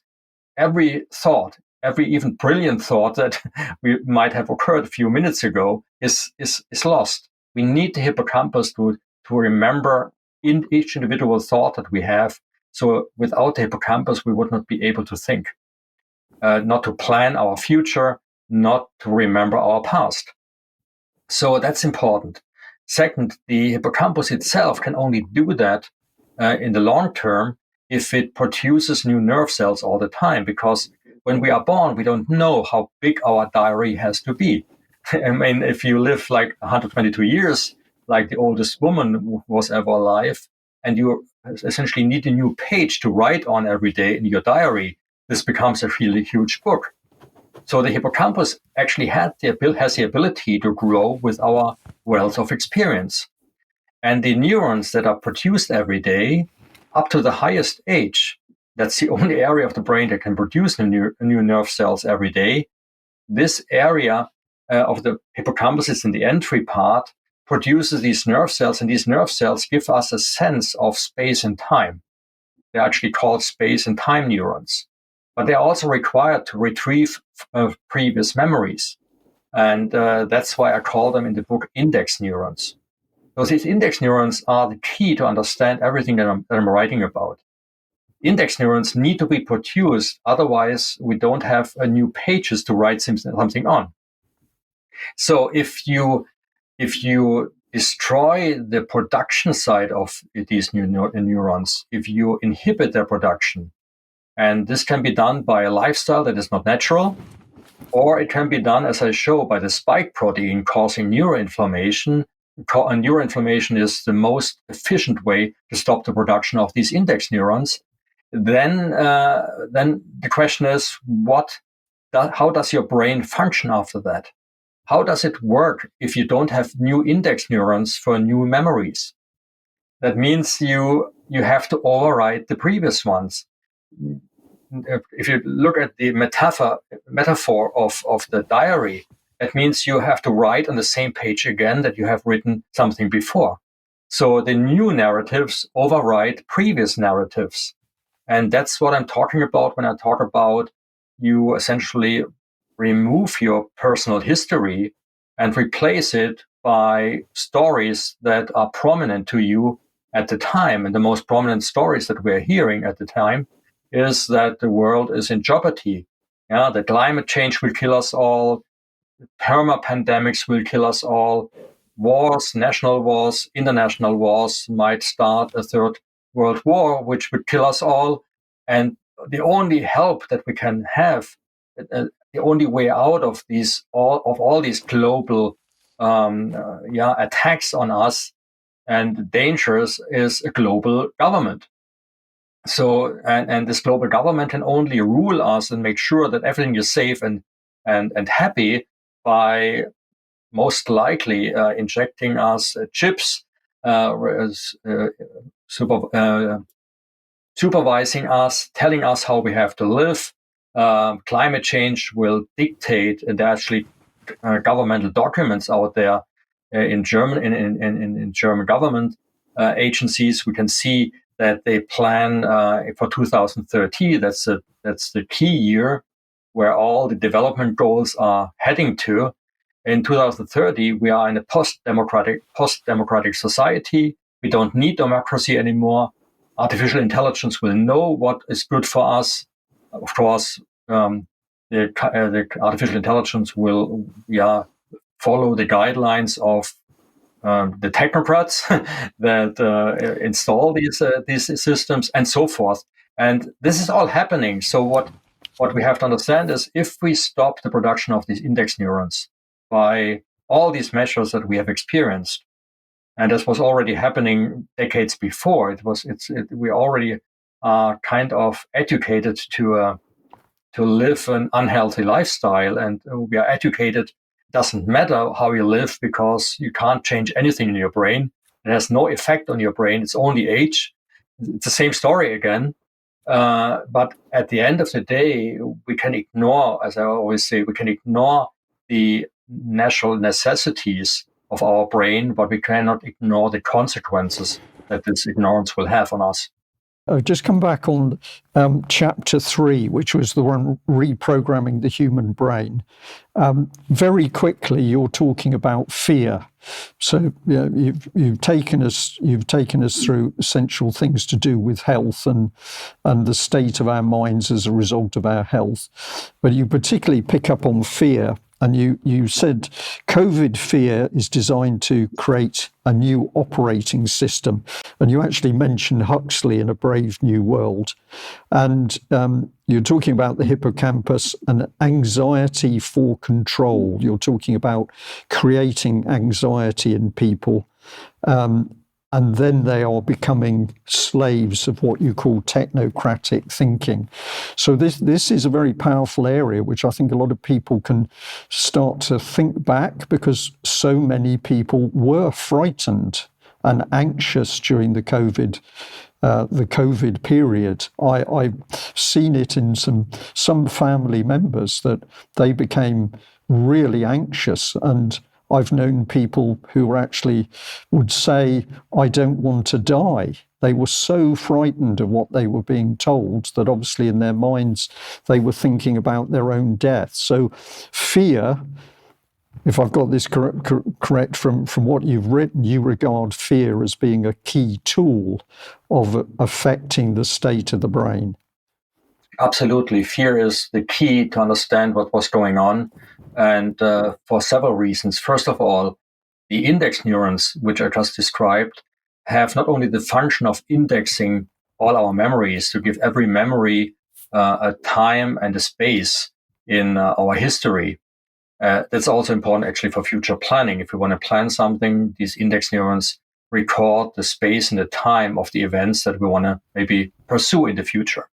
every thought, every even brilliant thought that we might have occurred a few minutes ago is lost. We need the hippocampus to remember in each individual thought that we have. So without the hippocampus, we would not be able to think, not to plan our future, not to remember our past. So that's important. Second, the hippocampus itself can only do that in the long term if it produces new nerve cells all the time, because when we are born, we don't know how big our diary has to be. I mean, if you live like 122 years, like the oldest woman was ever alive, and you essentially need a new page to write on every day in your diary, this becomes a really huge book. So the hippocampus actually has the ability to grow with our wealth of experience. And the neurons that are produced every day, up to the highest age, that's the only area of the brain that can produce new nerve cells every day. This area of the hippocampus is in the entry part, produces these nerve cells, and these nerve cells give us a sense of space and time. They're actually called space and time neurons. But they're also required to retrieve previous memories. And that's why I call them in the book index neurons. So these index neurons are the key to understand everything that I'm writing about. Index neurons need to be produced, otherwise we don't have new pages to write something on. So if you destroy the production side of these new neurons, if you inhibit their production, and this can be done by a lifestyle that is not natural, or it can be done, as I show, by the spike protein causing neuroinflammation, neuroinflammation is the most efficient way to stop the production of these index neurons, then the question is, how does your brain function after that? How does it work if you don't have new index neurons for new memories? That means you have to override the previous ones. If you look at the metaphor of the diary, that means you have to write on the same page again that you have written something before. So the new narratives override previous narratives. And that's what I'm talking about when I talk about you essentially remove your personal history and replace it by stories that are prominent to you at the time. And the most prominent stories that we're hearing at the time is that the world is in jeopardy. Yeah, the climate change will kill us all. Perma pandemics will kill us all. Wars, national wars, international wars might start a third world war, which would kill us all. And the only help that we can have, the only way out of all these global attacks on us and dangers is a global government. So, and this global government can only rule us and make sure that everything is safe and happy by most likely injecting us chips, supervising us, telling us how we have to live. Climate change will dictate, and there are actually governmental documents out there in German government agencies. We can see that they plan for 2030. That's the key year where all the development goals are heading to. In 2030, we are in a post-democratic society. We don't need democracy anymore. Artificial intelligence will know what is good for us. Of course, the artificial intelligence will follow the guidelines of the technocrats that install these systems and so forth. And this is all happening. So what we have to understand is, if we stop the production of these index neurons by all these measures that we have experienced, and this was already happening decades before, we already are kind of educated to live an unhealthy lifestyle, and we are educated. Doesn't matter how you live, because you can't change anything in your brain. It has no effect on your brain. It's only age. It's the same story again. But at the end of the day, we can ignore, as I always say, we can ignore the natural necessities of our brain, but we cannot ignore the consequences that this ignorance will have on us. I've just come back on chapter 3, which was the one reprogramming the human brain. Very quickly, you're talking about fear. So you've taken us through essential things to do with health and the state of our minds as a result of our health. But you particularly pick up on fear. And you said COVID fear is designed to create a new operating system. And you actually mentioned Huxley in A Brave New World. And you're talking about the hippocampus and anxiety for control. You're talking about creating anxiety in people. And then they are becoming slaves of what you call technocratic thinking. So this is a very powerful area, which I think a lot of people can start to think back, because so many people were frightened and anxious during the COVID period. I've seen it in some family members that they became really anxious, and I've known people who actually would say, I don't want to die. They were so frightened of what they were being told that obviously in their minds they were thinking about their own death. So fear, if I've got this correct from what you've written, you regard fear as being a key tool of affecting the state of the brain. Absolutely. Fear is the key to understand what was going on. And for several reasons. First of all, the index neurons, which I just described, have not only the function of indexing all our memories, to give every memory a time and a space in our history, That's also important actually for future planning. If we want to plan something, these index neurons record the space and the time of the events that we want to maybe pursue in the future.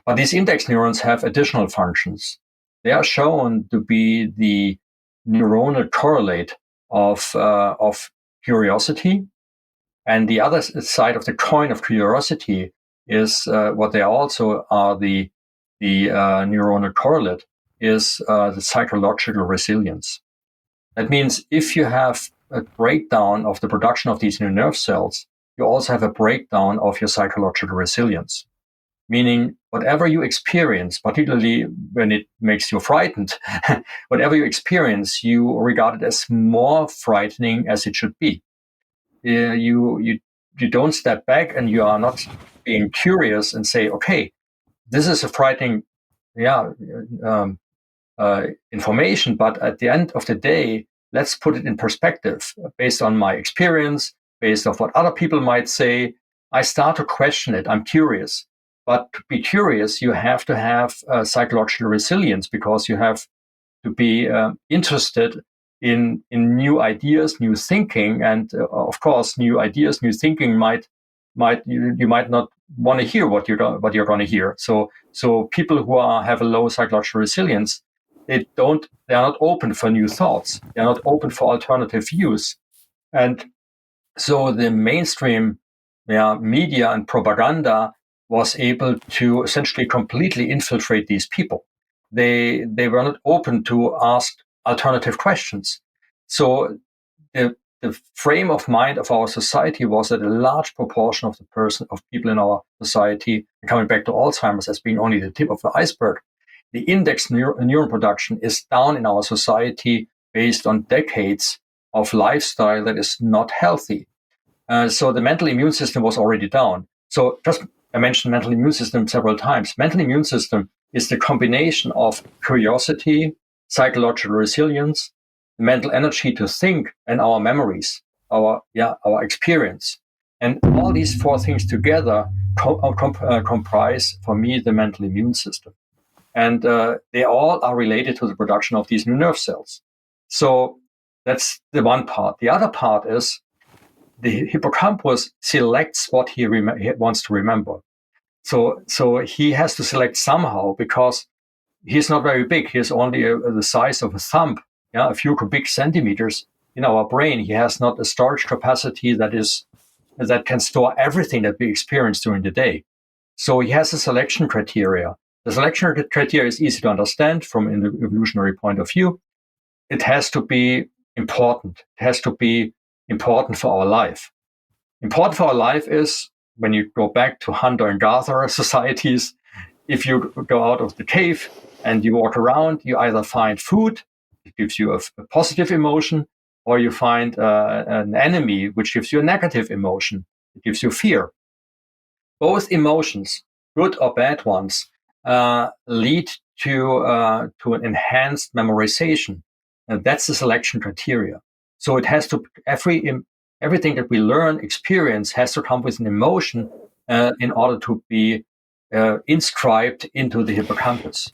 But these index neurons have additional functions. They are shown to be the neuronal correlate of curiosity. And the other side of the coin of curiosity is what they also are the neuronal correlate is the psychological resilience. That means if you have a breakdown of the production of these new nerve cells, you also have a breakdown of your psychological resilience. Meaning whatever you experience, particularly when it makes you frightened, whatever you experience, you regard it as more frightening as it should be. You don't step back and you are not being curious and say, okay, this is a frightening information, but at the end of the day, let's put it in perspective based on my experience, based on what other people might say. I start to question it. I'm curious. But to be curious, you have to have psychological resilience because you have to be interested in new ideas, new thinking, and of course, new ideas, new thinking you might not want to hear what you're going to hear. So people who have a low psychological resilience, they are not open for new thoughts. They are not open for alternative views, and so the mainstream media and propaganda was able to essentially completely infiltrate these people. They were not open to ask alternative questions. So the frame of mind of our society was that a large proportion of people in our society, coming back to Alzheimer's as being only the tip of the iceberg, the index neuron production is down in our society based on decades of lifestyle that is not healthy. So the mental immune system was already down. So I mentioned mental immune system several times. Mental immune system is the combination of curiosity, psychological resilience, mental energy to think, and our memories, our experience. And all these four things together comprise, for me, the mental immune system. And they all are related to the production of these new nerve cells. So that's the one part. The other part is the hippocampus selects what he wants to remember. So he has to select somehow because he's not very big. He's only the size of a thumb, a few cubic centimeters in our brain. He has not a storage capacity that can store everything that we experience during the day. So he has a selection criteria. The selection criteria is easy to understand from an evolutionary point of view. It has to be important. It has to be important for our life. Important for our life is when you go back to hunter and gatherer societies, if you go out of the cave and you walk around, you either find food, it gives you a positive emotion, or you find an enemy, which gives you a negative emotion. It gives you fear. Both emotions, good or bad ones, lead to an enhanced memorization. And that's the selection criteria. So it has to, everything that we learn, experience, has to come with an emotion in order to be inscribed into the hippocampus.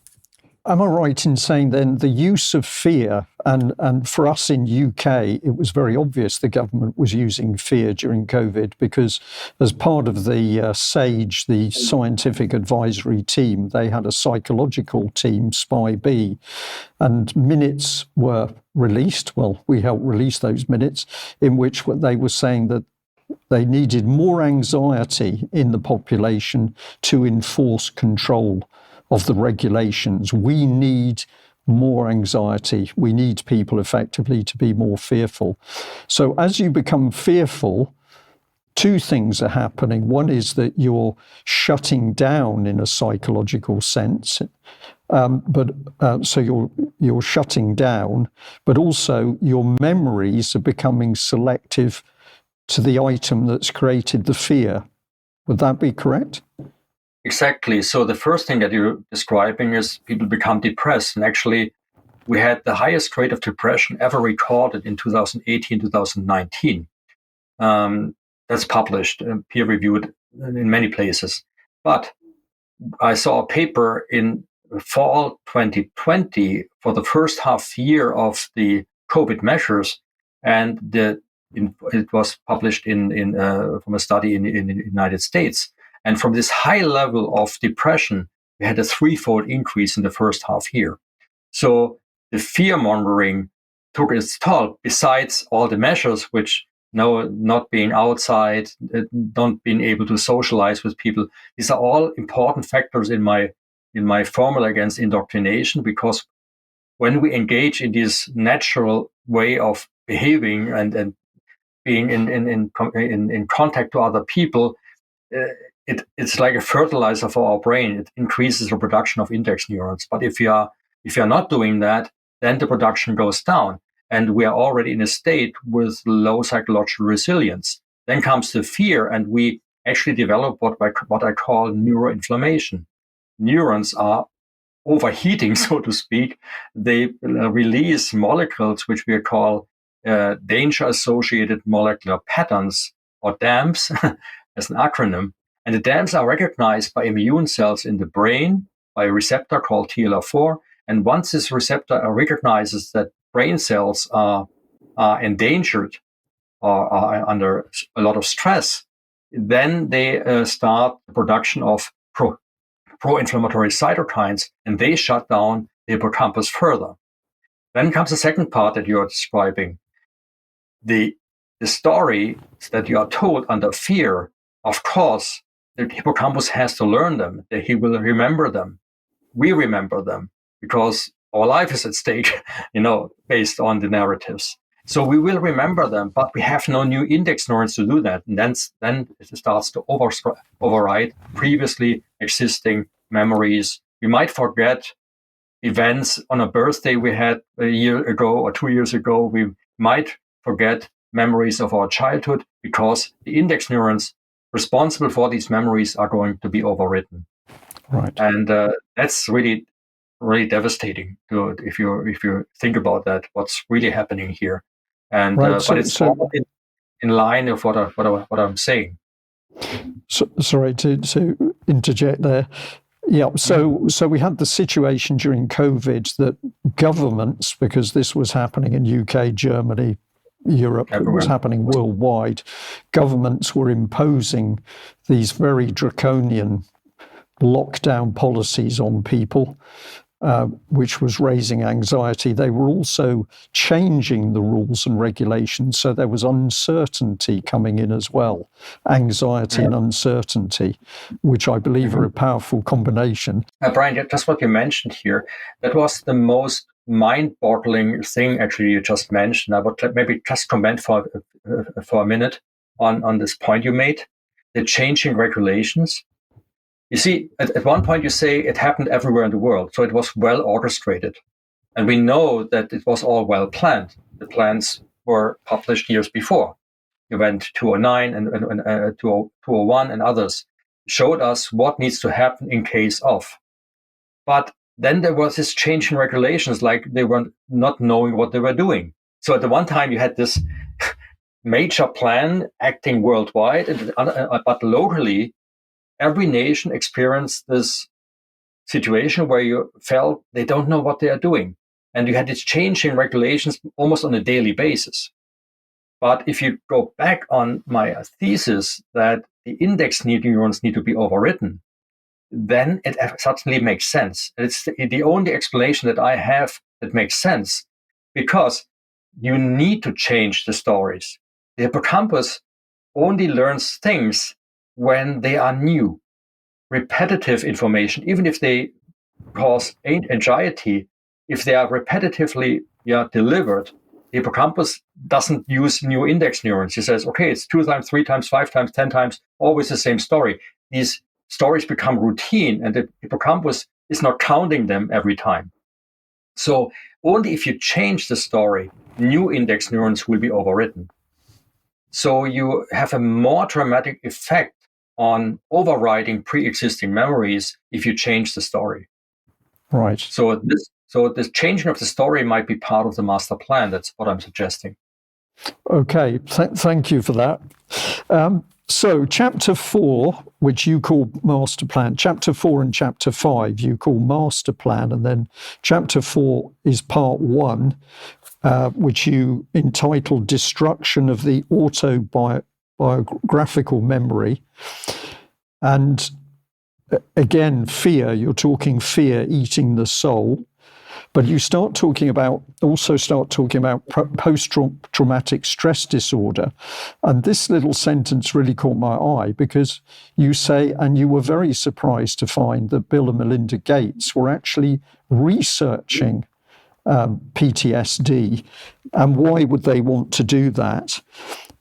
Am I right in saying then the use of fear, and for us in UK, it was very obvious the government was using fear during COVID because as part of the SAGE, the scientific advisory team, they had a psychological team, SPY-B, and minutes were released. Well, we helped release those minutes in which they were saying that they needed more anxiety in the population to enforce control of the regulations. We need more anxiety. We need people effectively to be more fearful. So as you become fearful, two things are happening. One is that you're shutting down in a psychological sense, so you're shutting down, but also your memories are becoming selective to the item that's created the fear. Would that be correct? Exactly. So the first thing that you're describing is people become depressed. And actually, we had the highest rate of depression ever recorded in 2018, 2019. That's published, peer-reviewed in many places. But I saw a paper in fall 2020, for the first half year of the COVID measures, and it was published from a study in the United States. And from this high level of depression, we had a threefold increase in the first half year. So the fear mongering took its toll, besides all the measures, which not being outside, not being able to socialize with people. These are all important factors in my formula against indoctrination, because when we engage in this natural way of behaving and being in contact to other people, it's like a fertilizer for our brain. It increases the production of index neurons. But if you're not doing that, then the production goes down, and we are already in a state with low psychological resilience. Then comes the fear, and we actually develop what I call neuroinflammation. Neurons are overheating, so to speak. They release molecules which we call danger-associated molecular patterns, or DAMPs, as an acronym. And the DAMPs are recognized by immune cells in the brain by a receptor called TLR4. And once this receptor recognizes that brain cells are endangered or are under a lot of stress, then they start the production of pro-inflammatory cytokines, and they shut down the hippocampus further. Then comes the second part that you're describing. The story that you are told under fear, of course, the hippocampus has to learn them, that he will remember them. We remember them because our life is at stake, based on the narratives. So we will remember them, but we have no new index neurons to do that. And then it starts to override previously existing memories. We might forget events on a birthday we had a year ago or 2 years ago. We might forget memories of our childhood because the index neurons responsible for these memories are going to be overwritten. Right. And that's really, really devastating if you think about that, what's really happening here. And right. but it's all in line of what I'm saying. Sorry to interject there. Yeah, so we had the situation during COVID that governments, because this was happening in UK, Germany, Europe, it was happening worldwide, governments were imposing these very draconian lockdown policies on people, which was raising anxiety. They were also changing the rules and regulations, so there was uncertainty coming in as well, anxiety and uncertainty, which I believe are a powerful combination. Brian, just what you mentioned here, that was the most mind-boggling thing actually you just mentioned. I would maybe just comment for a minute on this point you made, the changing regulations. You see, at one point you say it happened everywhere in the world, so it was well orchestrated. And we know that it was all well planned. The plans were published years before. Event 209 and 201 and others showed us what needs to happen in case of. But then there was this change in regulations, like they were not knowing what they were doing. So at the one time you had this major plan acting worldwide, but locally, every nation experienced this situation where you felt they don't know what they are doing. And you had this change in regulations almost on a daily basis. But if you go back on my thesis that the index neurons need to be overwritten, then it suddenly makes sense. It's the only explanation that I have that makes sense, because you need to change the stories. The hippocampus only learns things when they are new, repetitive information, even if they cause anxiety, if they are repetitively delivered, the hippocampus doesn't use new index neurons. He says, okay, it's 2 times, 3 times, 5 times, 10 times, always the same story. These stories become routine, and the hippocampus is not counting them every time. So only if you change the story, new index neurons will be overwritten. So you have a more dramatic effect on overriding pre-existing memories if you change the story. Right. So this changing of the story might be part of the master plan. That's what I'm suggesting. Okay, thank you for that. So chapter 4 which you call master plan. Chapter 4 and chapter 5 you call master plan, and then chapter 4 is part 1, which you entitled Destruction of the Autobiographical Memory. And again, fear, you're talking fear eating the soul. But you start talking about post-traumatic stress disorder. And this little sentence really caught my eye, because you say, and you were very surprised to find that Bill and Melinda Gates were actually researching PTSD. And why would they want to do that?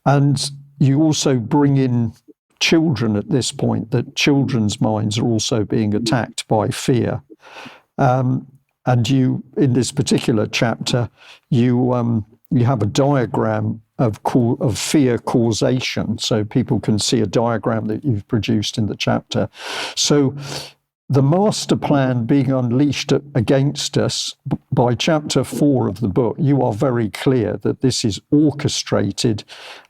And you also bring in children at this point, that children's minds are also being attacked by fear. And you, in this particular chapter, you have a diagram of fear causation, so people can see a diagram that you've produced in the chapter. So the master plan being unleashed against us, by chapter 4 of the book, you are very clear that this is orchestrated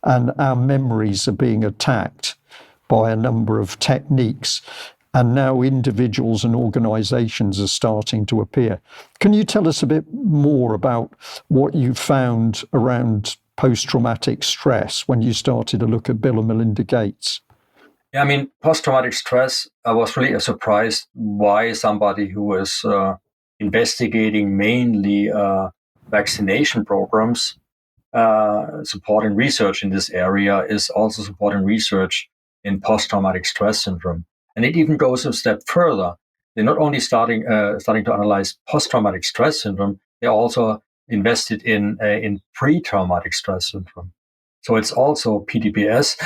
and our memories are being attacked by a number of techniques. And now individuals and organizations are starting to appear. Can you tell us a bit more about what you found around post-traumatic stress when you started to look at Bill and Melinda Gates? Yeah, I mean, post-traumatic stress, I was really surprised why somebody who was investigating mainly vaccination programs, supporting research in this area, is also supporting research in post-traumatic stress syndrome. And it even goes a step further. They're not only starting to analyze post-traumatic stress syndrome, they're also invested in pre-traumatic stress syndrome. So it's also PTPS.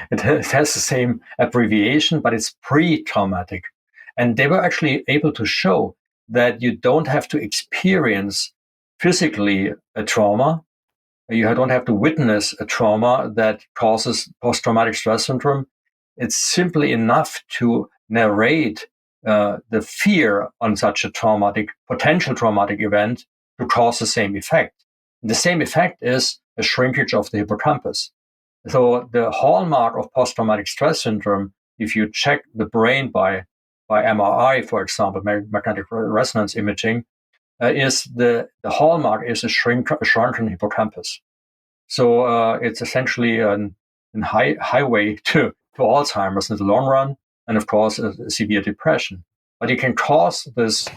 It has the same abbreviation, but it's pre-traumatic. And they were actually able to show that you don't have to experience physically a trauma. You don't have to witness a trauma that causes post-traumatic stress syndrome. It's simply enough to narrate the fear on such a potential traumatic event to cause the same effect. And the same effect is a shrinkage of the hippocampus. So the hallmark of post-traumatic stress syndrome, if you check the brain by MRI, for example, magnetic resonance imaging, is the hallmark is a shrunken hippocampus. So it's essentially a highway to Alzheimer's in the long run, and of course, severe depression. But you can cause this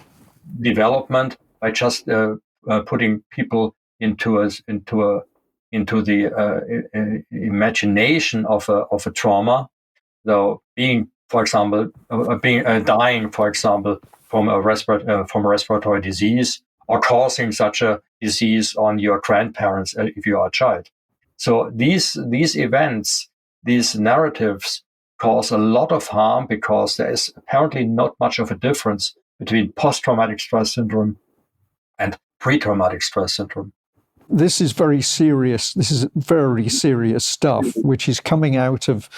development by just putting people into the imagination of a trauma. So being, for example, dying, for example, from a respiratory disease, or causing such a disease on your grandparents if you are a child. So these events, these narratives, cause a lot of harm, because there is apparently not much of a difference between post-traumatic stress syndrome and pre-traumatic stress syndrome. This is very serious. This is very serious stuff, which is coming out of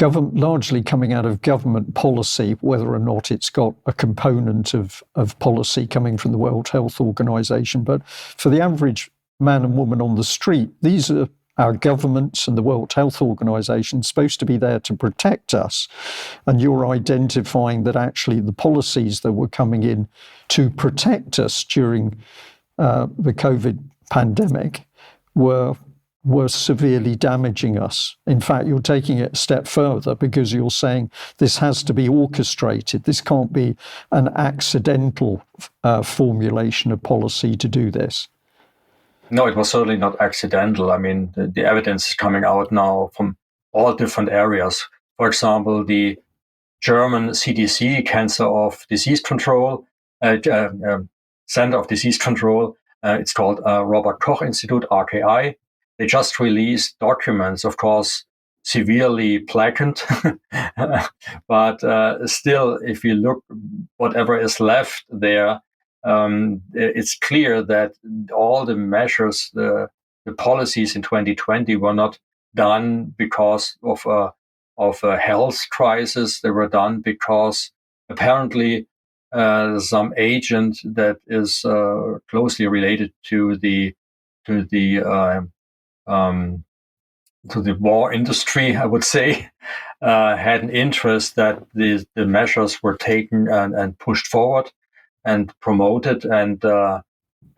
largely coming out of government policy, whether or not it's got a component of policy coming from the World Health Organization. But for the average man and woman on the street, these are our governments and the World Health Organization supposed to be there to protect us. And you're identifying that actually the policies that were coming in to protect us during the COVID pandemic were severely damaging us. In fact, you're taking it a step further, because you're saying this has to be orchestrated. This can't be an accidental formulation of policy to do this. No, it was certainly not accidental. I mean, the evidence is coming out now from all different areas. For example, the German CDC, Cancer of Disease Control, Center of Disease Control, it's called Robert Koch Institute, RKI. They just released documents, of course, severely blackened. But still, if you look, whatever is left there, it's clear that all the measures, the policies in 2020 were not done because of a health crisis. They were done because apparently some agent that is closely related to the war industry, I would say, had an interest that the measures were taken and pushed forward and promoted. And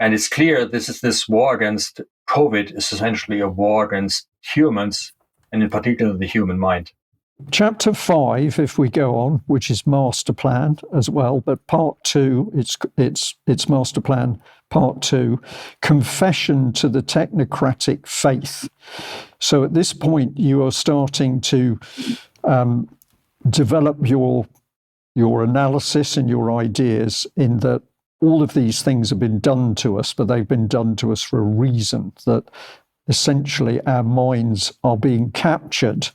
it's clear this war against COVID is essentially a war against humans, and in particular the human mind. Chapter 5, if we go on, which is master plan as well, but part 2, it's master plan part 2, confession to the technocratic faith. So at this point, you are starting to develop your analysis and your ideas in that all of these things have been done to us, but they've been done to us for a reason, that essentially our minds are being captured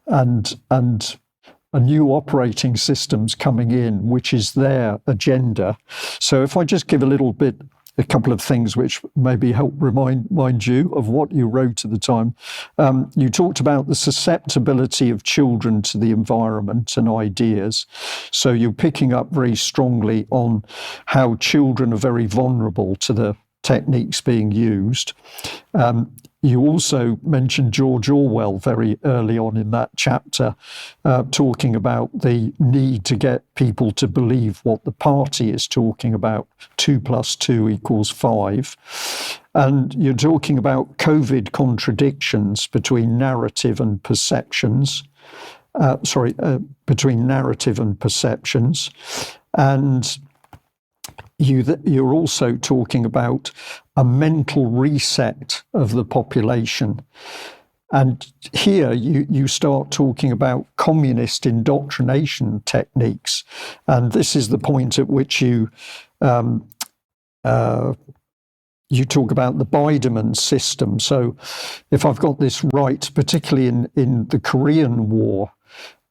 and a new operating system's coming in, which is their agenda. So if I just give a couple of things which maybe help remind you of what you wrote at the time. You talked about the susceptibility of children to the environment and ideas. So you're picking up very strongly on how children are very vulnerable to the techniques being used. You also mentioned George Orwell very early on in that chapter, talking about the need to get people to believe what the party is talking about, 2 + 2 = 5. And you're talking about COVID contradictions between narrative and perceptions. Between narrative and perceptions. And you're also talking about a mental reset of the population. And here you start talking about communist indoctrination techniques. And this is the point at which you talk about the Biderman system. So if I've got this right, particularly in the Korean War,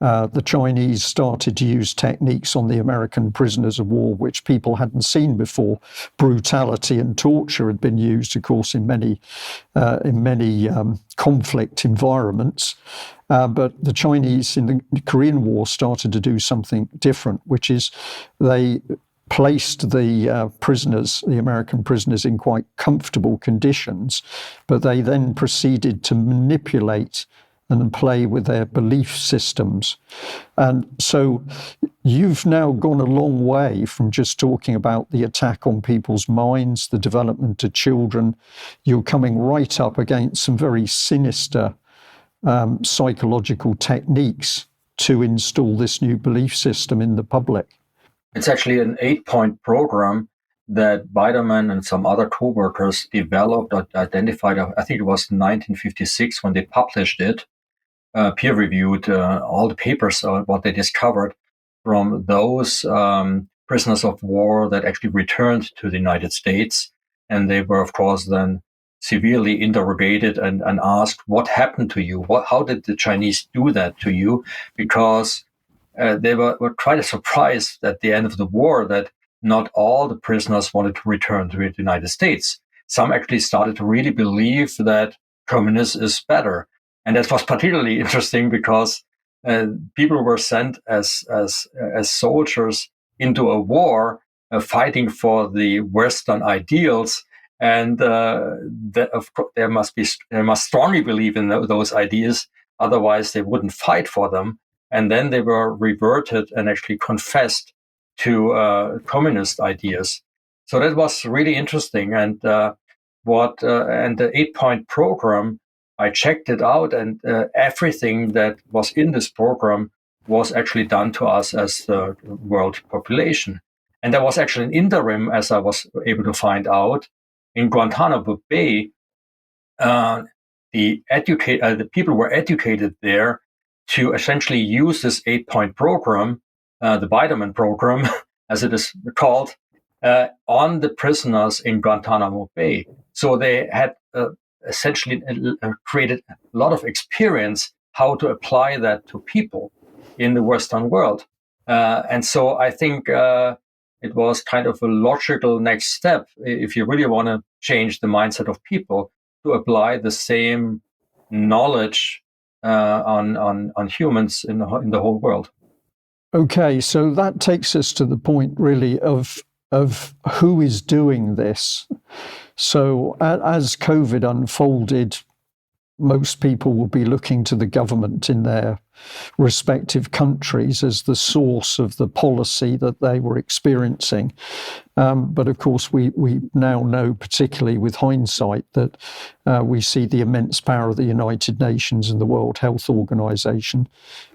the Chinese started to use techniques on the American prisoners of war, which people hadn't seen before. Brutality and torture had been used, of course, in many conflict environments. But the Chinese in the Korean War started to do something different, which is they placed the prisoners, the American prisoners, in quite comfortable conditions, but they then proceeded to manipulate and play with their belief systems. And so you've now gone a long way from just talking about the attack on people's minds, the development of children. You're coming right up against some very sinister psychological techniques to install this new belief system in the public. It's actually an 8-point program that Biderman and some other co-workers developed or identified. I think it was 1956 when they published it. Peer-reviewed all the papers on what they discovered from those prisoners of war that actually returned to the United States. And they were, of course, then severely interrogated and asked, what happened to you? How did the Chinese do that to you? Because they were quite surprised at the end of the war that not all the prisoners wanted to return to the United States. Some actually started to really believe that communism is better. And that was particularly interesting because people were sent as soldiers into a war, fighting for the Western ideals, and of course, they must strongly believe in those ideas. Otherwise, they wouldn't fight for them. And then they were reverted and actually confessed to communist ideas. So that was really interesting. And the 8-point program, I checked it out, and everything that was in this program was actually done to us as the world population. And there was actually an interim, as I was able to find out, in Guantanamo Bay. The people were educated there to essentially use this 8-point program, the Biderman program, as it is called, on the prisoners in Guantanamo Bay. So they had essentially created a lot of experience how to apply that to people in the Western world. And so I think it was kind of a logical next step, if you really want to change the mindset of people, to apply the same knowledge on humans in the whole world. Okay, so that takes us to the point really of who is doing this. So as COVID unfolded most people will be looking to the government in their respective countries as the source of the policy that they were experiencing. But of course, we now know, particularly with hindsight, that we see the immense power of the United Nations and the World Health Organization.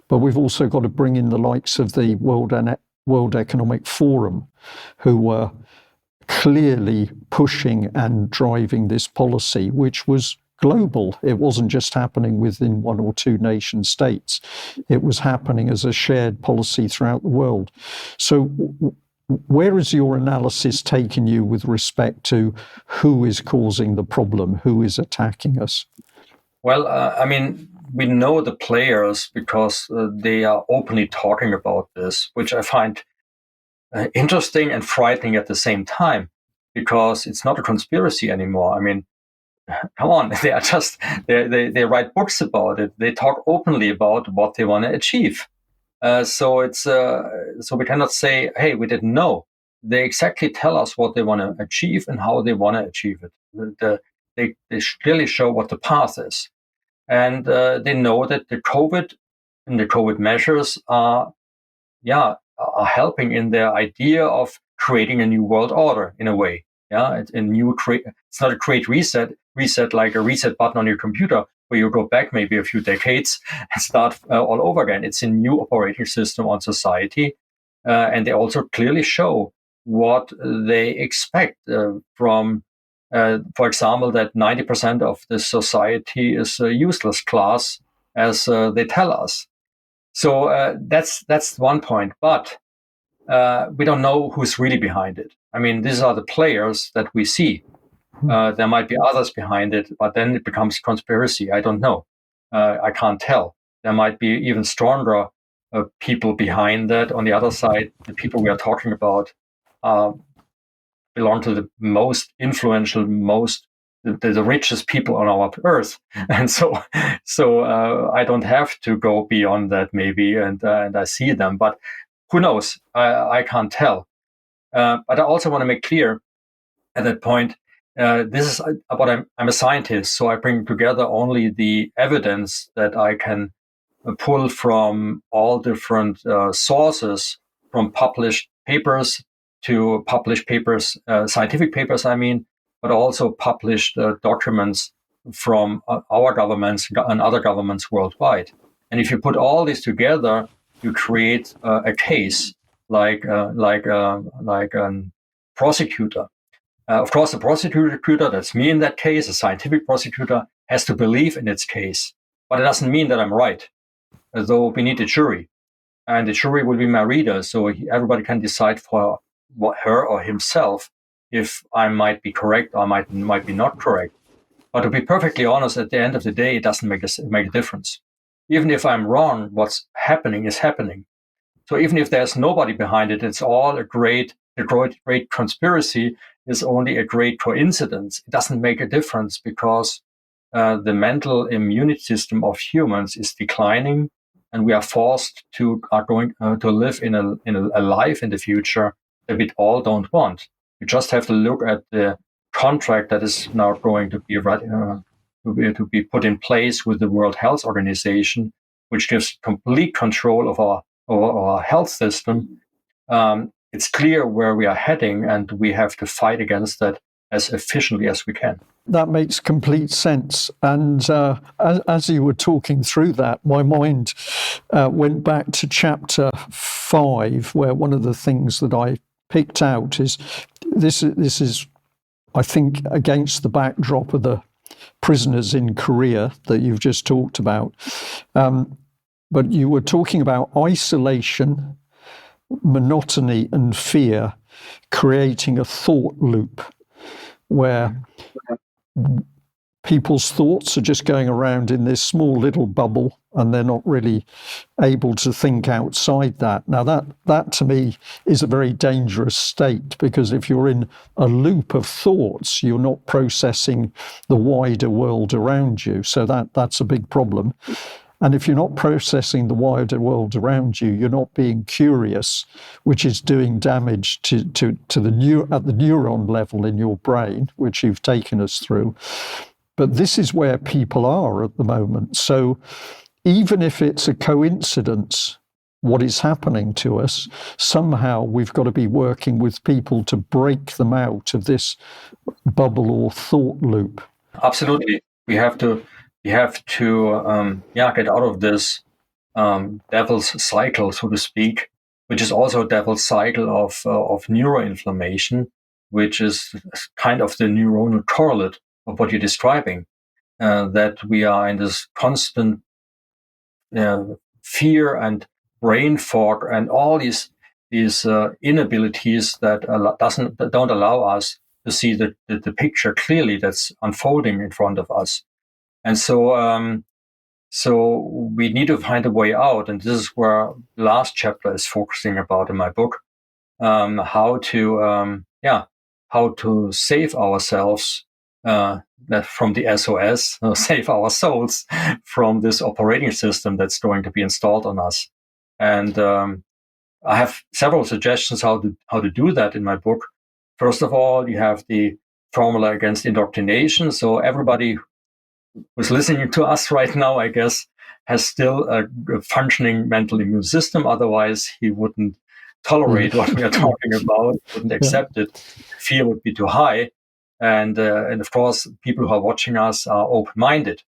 But we've also got to bring in the likes of the World Economic Forum, who were clearly pushing and driving this policy, which was global. It wasn't just happening within one or two nation states. It was happening as a shared policy throughout the world. So where is your analysis taken you with respect to who is causing the problem, who is attacking us? Well, I mean, we know the players because they are openly talking about this, which I find interesting and frightening at the same time, because it's not a conspiracy anymore. I mean, come on, they are just, they write books about it. They talk openly about what they want to achieve. So we cannot say, hey, we didn't know. They exactly tell us what they want to achieve and how they want to achieve it. They clearly show what the path is. And they know that the COVID measures are helping in their idea of creating a new world order in a way. Yeah, it's not a great reset like a reset button on your computer where you go back maybe a few decades and start all over again. It's a new operating system on society. And they also clearly show what they expect from, for example, that 90% of the society is a useless class, as they tell us. So that's one point. But we don't know who's really behind it. I mean, these are the players that we see. There might be others behind it, but then it becomes conspiracy. I don't know. I can't tell. There might be even stronger people behind that. On the other side, the people we are talking about belong to the most influential, the richest people on our earth. And so I don't have to go beyond that maybe, and I see them. But who knows? I can't tell. But I also want to make clear at that point, this is about I'm a scientist, so I bring together only the evidence that I can pull from all different sources, from published papers to published papers, scientific papers, I mean, but also published documents from our governments and other governments worldwide. And if you put all this together, you create a case like a prosecutor. Of course, the prosecutor, that's me in that case, a scientific prosecutor, has to believe in its case. But it doesn't mean that I'm right, though we need a jury. And the jury will be my reader, so everybody can decide for her or himself if I might be correct or might be not correct. But to be perfectly honest, at the end of the day, it doesn't make a difference. Even if I'm wrong, what's happening is happening. So even if there's nobody behind it, it's all a great conspiracy is only a great coincidence. It doesn't make a difference because the mental immune system of humans is declining, and we are forced to live in a life in the future that we all don't want. You just have to look at the contract that is now going to be put in place with the World Health Organization, which gives complete control of our health system. It's clear where we are heading, and we have to fight against that as efficiently as we can. That makes complete sense. And as you were talking through that, my mind went back to chapter 5, where one of the things that I picked out is this is, I think, against the backdrop of the prisoners in Korea that you've just talked about. But you were talking about isolation, monotony and fear creating a thought loop where people's thoughts are just going around in this small little bubble and they're not really able to think outside that. Now that to me is a very dangerous state, because if you're in a loop of thoughts, you're not processing the wider world around you. So that's a big problem. And if you're not processing the wider world around you, you're not being curious, which is doing damage to the neuron level in your brain, which you've taken us through. But this is where people are at the moment. So even if it's a coincidence, what is happening to us, somehow we've got to be working with people to break them out of this bubble or thought loop. Absolutely. We have to get out of this devil's cycle, so to speak, which is also a devil's cycle of neuroinflammation, which is kind of the neuronal correlate of what you're describing, that we are in this constant fear and brain fog and all these inabilities that don't allow us to see the picture clearly that's unfolding in front of us. And so we need to find a way out. And this is where the last chapter is focusing about in my book, how to save ourselves from the SOS, save our souls from this operating system that's going to be installed on us. And I have several suggestions how to do that in my book. First of all, you have the formula against indoctrination. So everybody who's listening to us right now, I guess, has still a functioning mental immune system. Otherwise, he wouldn't tolerate what we are talking about, wouldn't accept it. Fear would be too high. And of course, people who are watching us are open-minded.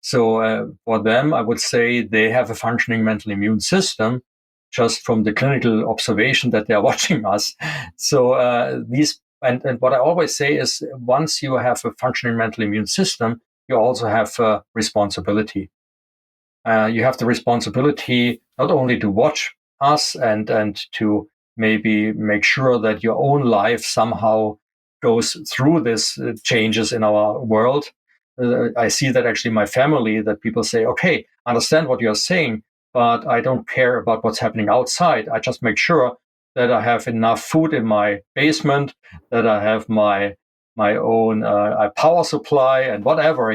So for them, I would say they have a functioning mental immune system just from the clinical observation that they are watching us. So and what I always say is once you have a functioning mental immune system, you also have a responsibility. You have the responsibility not only to watch us and to maybe make sure that your own life somehow goes through these changes in our world. I see that actually in my family, that people say, okay, I understand what you're saying, but I don't care about what's happening outside. I just make sure that I have enough food in my basement, that I have my own power supply and whatever,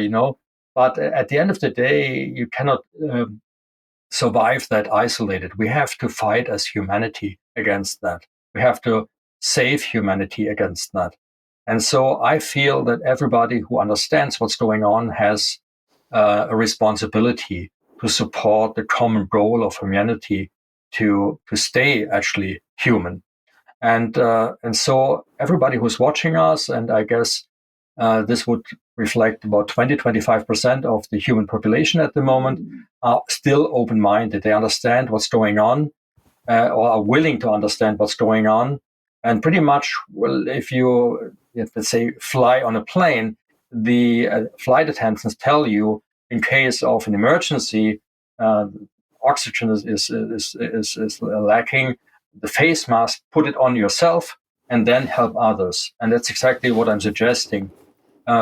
But at the end of the day, you cannot survive that isolated. We have to fight as humanity against that. We have to save humanity against that. And so I feel that everybody who understands what's going on has a responsibility to support the common goal of humanity to stay actually human. And so everybody who's watching us, and I guess this would reflect about 20-25% of the human population at the moment, are still open-minded. They understand what's going on, or are willing to understand what's going on. And pretty much, well, if you, let's say, fly on a plane, the flight attendants tell you, in case of an emergency, oxygen is lacking, the face mask, put it on yourself, and then help others. And that's exactly what I'm suggesting.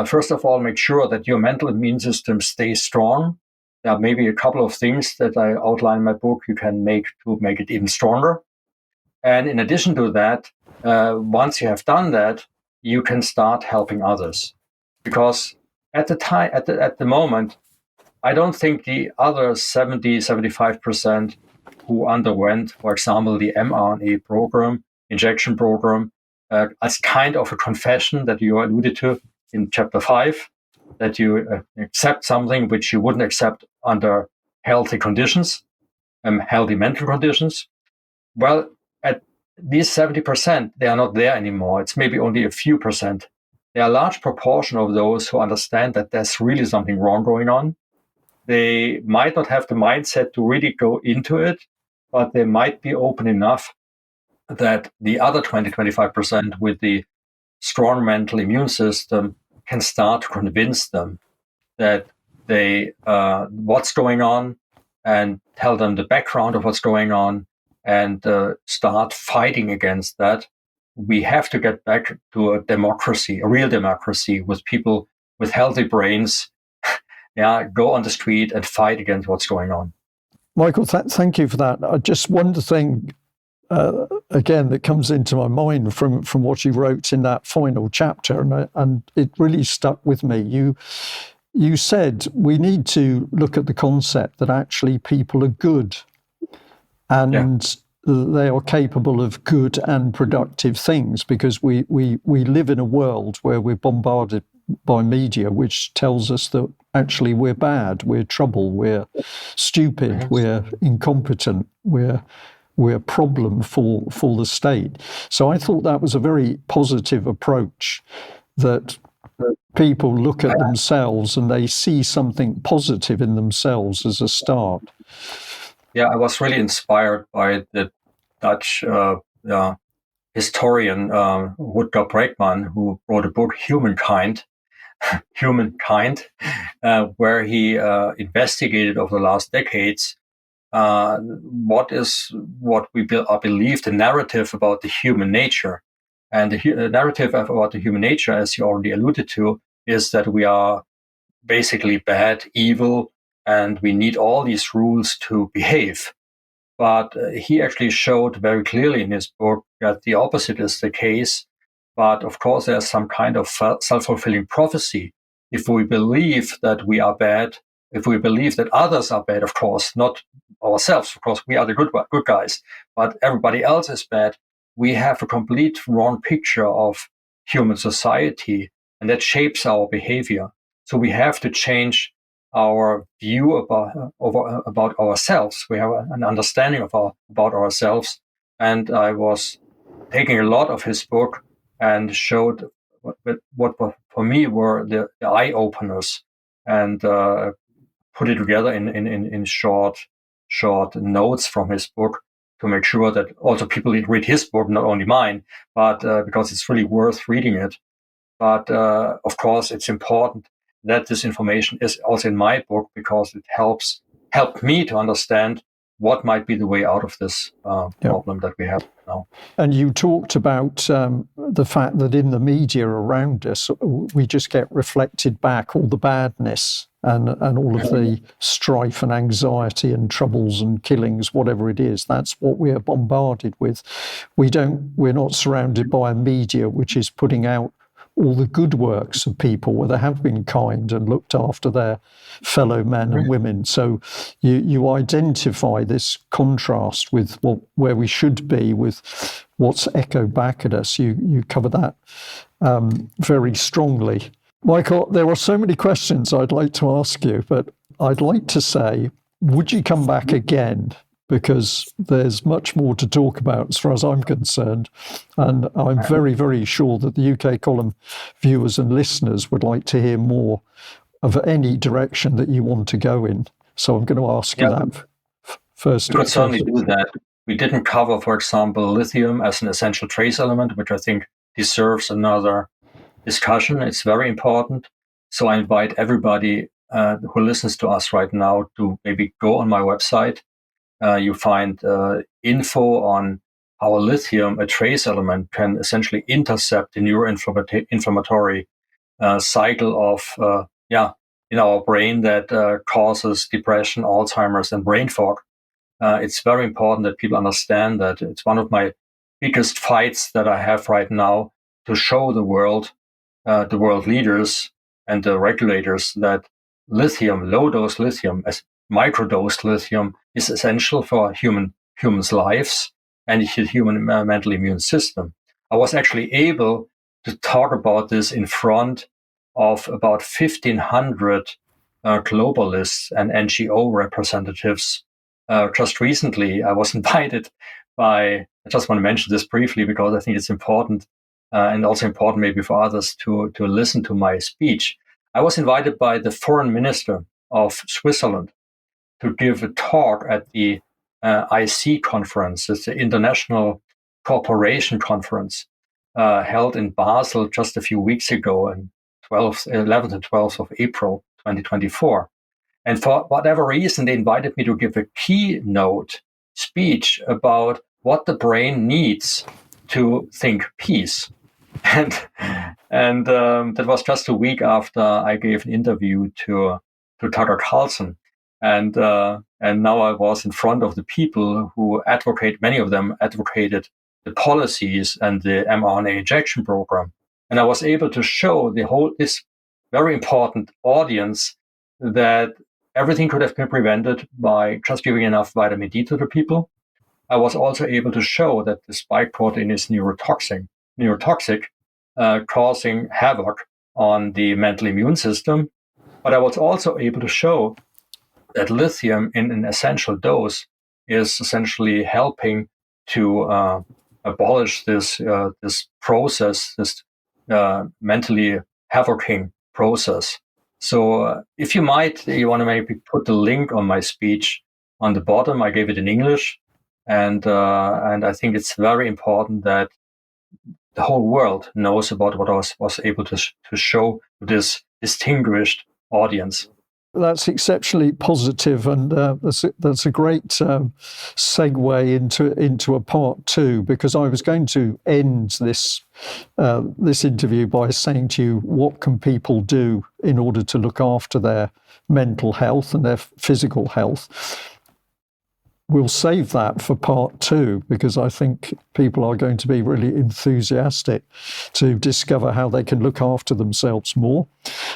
First of all, make sure that your mental immune system stays strong. There are maybe a couple of things that I outline in my book you can make to make it even stronger. And in addition to that, once you have done that, you can start helping others. Because at the moment, I don't think the other 70-75% who underwent, for example, the mRNA program, injection program, as kind of a confession that you alluded to in chapter 5, that you accept something which you wouldn't accept under healthy conditions, healthy mental conditions. Well, at these 70%, they are not there anymore. It's maybe only a few percent. There are a large proportion of those who understand that there's really something wrong going on. They might not have the mindset to really go into it, but they might be open enough that the other 20-25% with the strong mental immune system can start to convince them that they what's going on, and tell them the background of what's going on, and start fighting against that. We have to get back to a democracy, a real democracy, with people with healthy brains. Go on the street and fight against what's going on. Michael, thank you for that. Just one thing, again, that comes into my mind from what you wrote in that final chapter, and it really stuck with me. You said we need to look at the concept that actually people are good, and they are capable of good and productive things, because we live in a world where we're bombarded by media, which tells us that actually we're bad, we're trouble, we're stupid, we're incompetent, we're a problem for the state. So I thought that was a very positive approach, that people look at themselves and they see something positive in themselves as a start. Yeah, I was really inspired by the Dutch historian Rutger Bregman, who wrote a book, Humankind, where he investigated over the last decades what we believe the narrative about the human nature. And the narrative about the human nature, as you already alluded to, is that we are basically bad, evil, and we need all these rules to behave. But he actually showed very clearly in his book that the opposite is the case. But of course, there's some kind of self-fulfilling prophecy. If we believe that we are bad, if we believe that others are bad, of course, not ourselves, of course, we are the good guys, but everybody else is bad, we have a complete wrong picture of human society, and that shapes our behavior. So we have to change our view about ourselves. We have an understanding about ourselves. And I was taking a lot of his book and showed what for me were the eye openers, and put it together in short notes from his book to make sure that also people read his book, not only mine, but because it's really worth reading it. But of course, it's important that this information is also in my book, because it helped me to understand what might be the way out of this problem that we have now. And you talked about the fact that in the media around us, we just get reflected back all the badness and all of the strife and anxiety and troubles and killings, whatever it is. That's what we're bombarded with. We're not surrounded by a media which is putting out all the good works of people where they have been kind and looked after their fellow men and women. So you identify this contrast with where we should be with what's echoed back at us. You cover that very strongly. Michael, there are so many questions I'd like to ask you, but I'd like to say, would you come back again? Because there's much more to talk about as far as I'm concerned. And I'm very, very sure that the UK Column viewers and listeners would like to hear more of any direction that you want to go in. So I'm going to ask you that first. We could certainly do that. We didn't cover, for example, lithium as an essential trace element, which I think deserves another discussion. It's very important. So I invite everybody who listens to us right now to maybe go on my website. You find info on how lithium, a trace element, can essentially intercept the neuroinflammatory cycle of in our brain that causes depression, Alzheimer's, and brain fog. It's very important that people understand that. It's one of my biggest fights that I have right now, to show the world leaders and the regulators, that lithium, low-dose lithium, as microdosed lithium, is essential for humans' lives and the human mental immune system. I was actually able to talk about this in front of about 1,500 globalists and NGO representatives. Just recently, I was invited I just want to mention this briefly because I think it's important, and also important maybe for others to listen to my speech. I was invited by the foreign minister of Switzerland to give a talk at the IC conference. It's the International Cooperation Conference, held in Basel just a few weeks ago, on 11th and 12th of April 2024. And for whatever reason, they invited me to give a keynote speech about what the brain needs to think peace. And that was just a week after I gave an interview to Tucker Carlson. And now I was in front of the people who many of them advocated the policies and the mRNA injection program. And I was able to show this very important audience that everything could have been prevented by just giving enough vitamin D to the people. I was also able to show that the spike protein is neurotoxic, causing havoc on the mental immune system. But I was also able to show that lithium in an essential dose is essentially helping to abolish this process, this mentally havocing process. So if you want to maybe put the link on my speech on the bottom. I gave it in English, and I think it's very important that the whole world knows about what I was able to show to this distinguished audience. That's exceptionally positive, and that's a great segue into a part two, because I was going to end this interview by saying to you, what can people do in order to look after their mental health and their physical health? We'll save that for part two, because I think people are going to be really enthusiastic to discover how they can look after themselves more.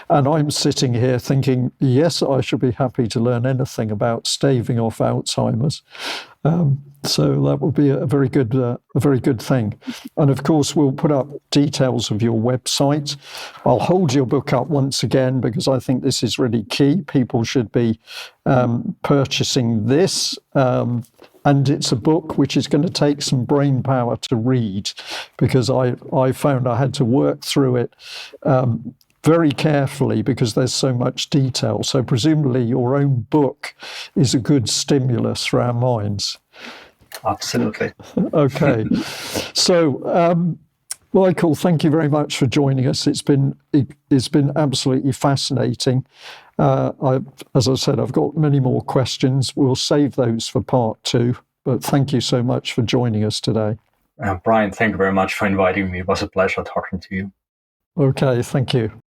And I'm sitting here thinking, yes, I should be happy to learn anything about staving off Alzheimer's. So that will be a very good thing. And of course, we'll put up details of your website. I'll hold your book up once again, because I think this is really key. People should be purchasing this. And it's a book which is going to take some brain power to read, because I found I had to work through it very carefully, because there's so much detail. So presumably your own book is a good stimulus for our minds. Absolutely. Okay. So, Michael, thank you very much for joining us. It's been absolutely fascinating. As I said, I've got many more questions. We'll save those for part two, but thank you so much for joining us today. Brian, thank you very much for inviting me. It was a pleasure talking to you. Okay, thank you.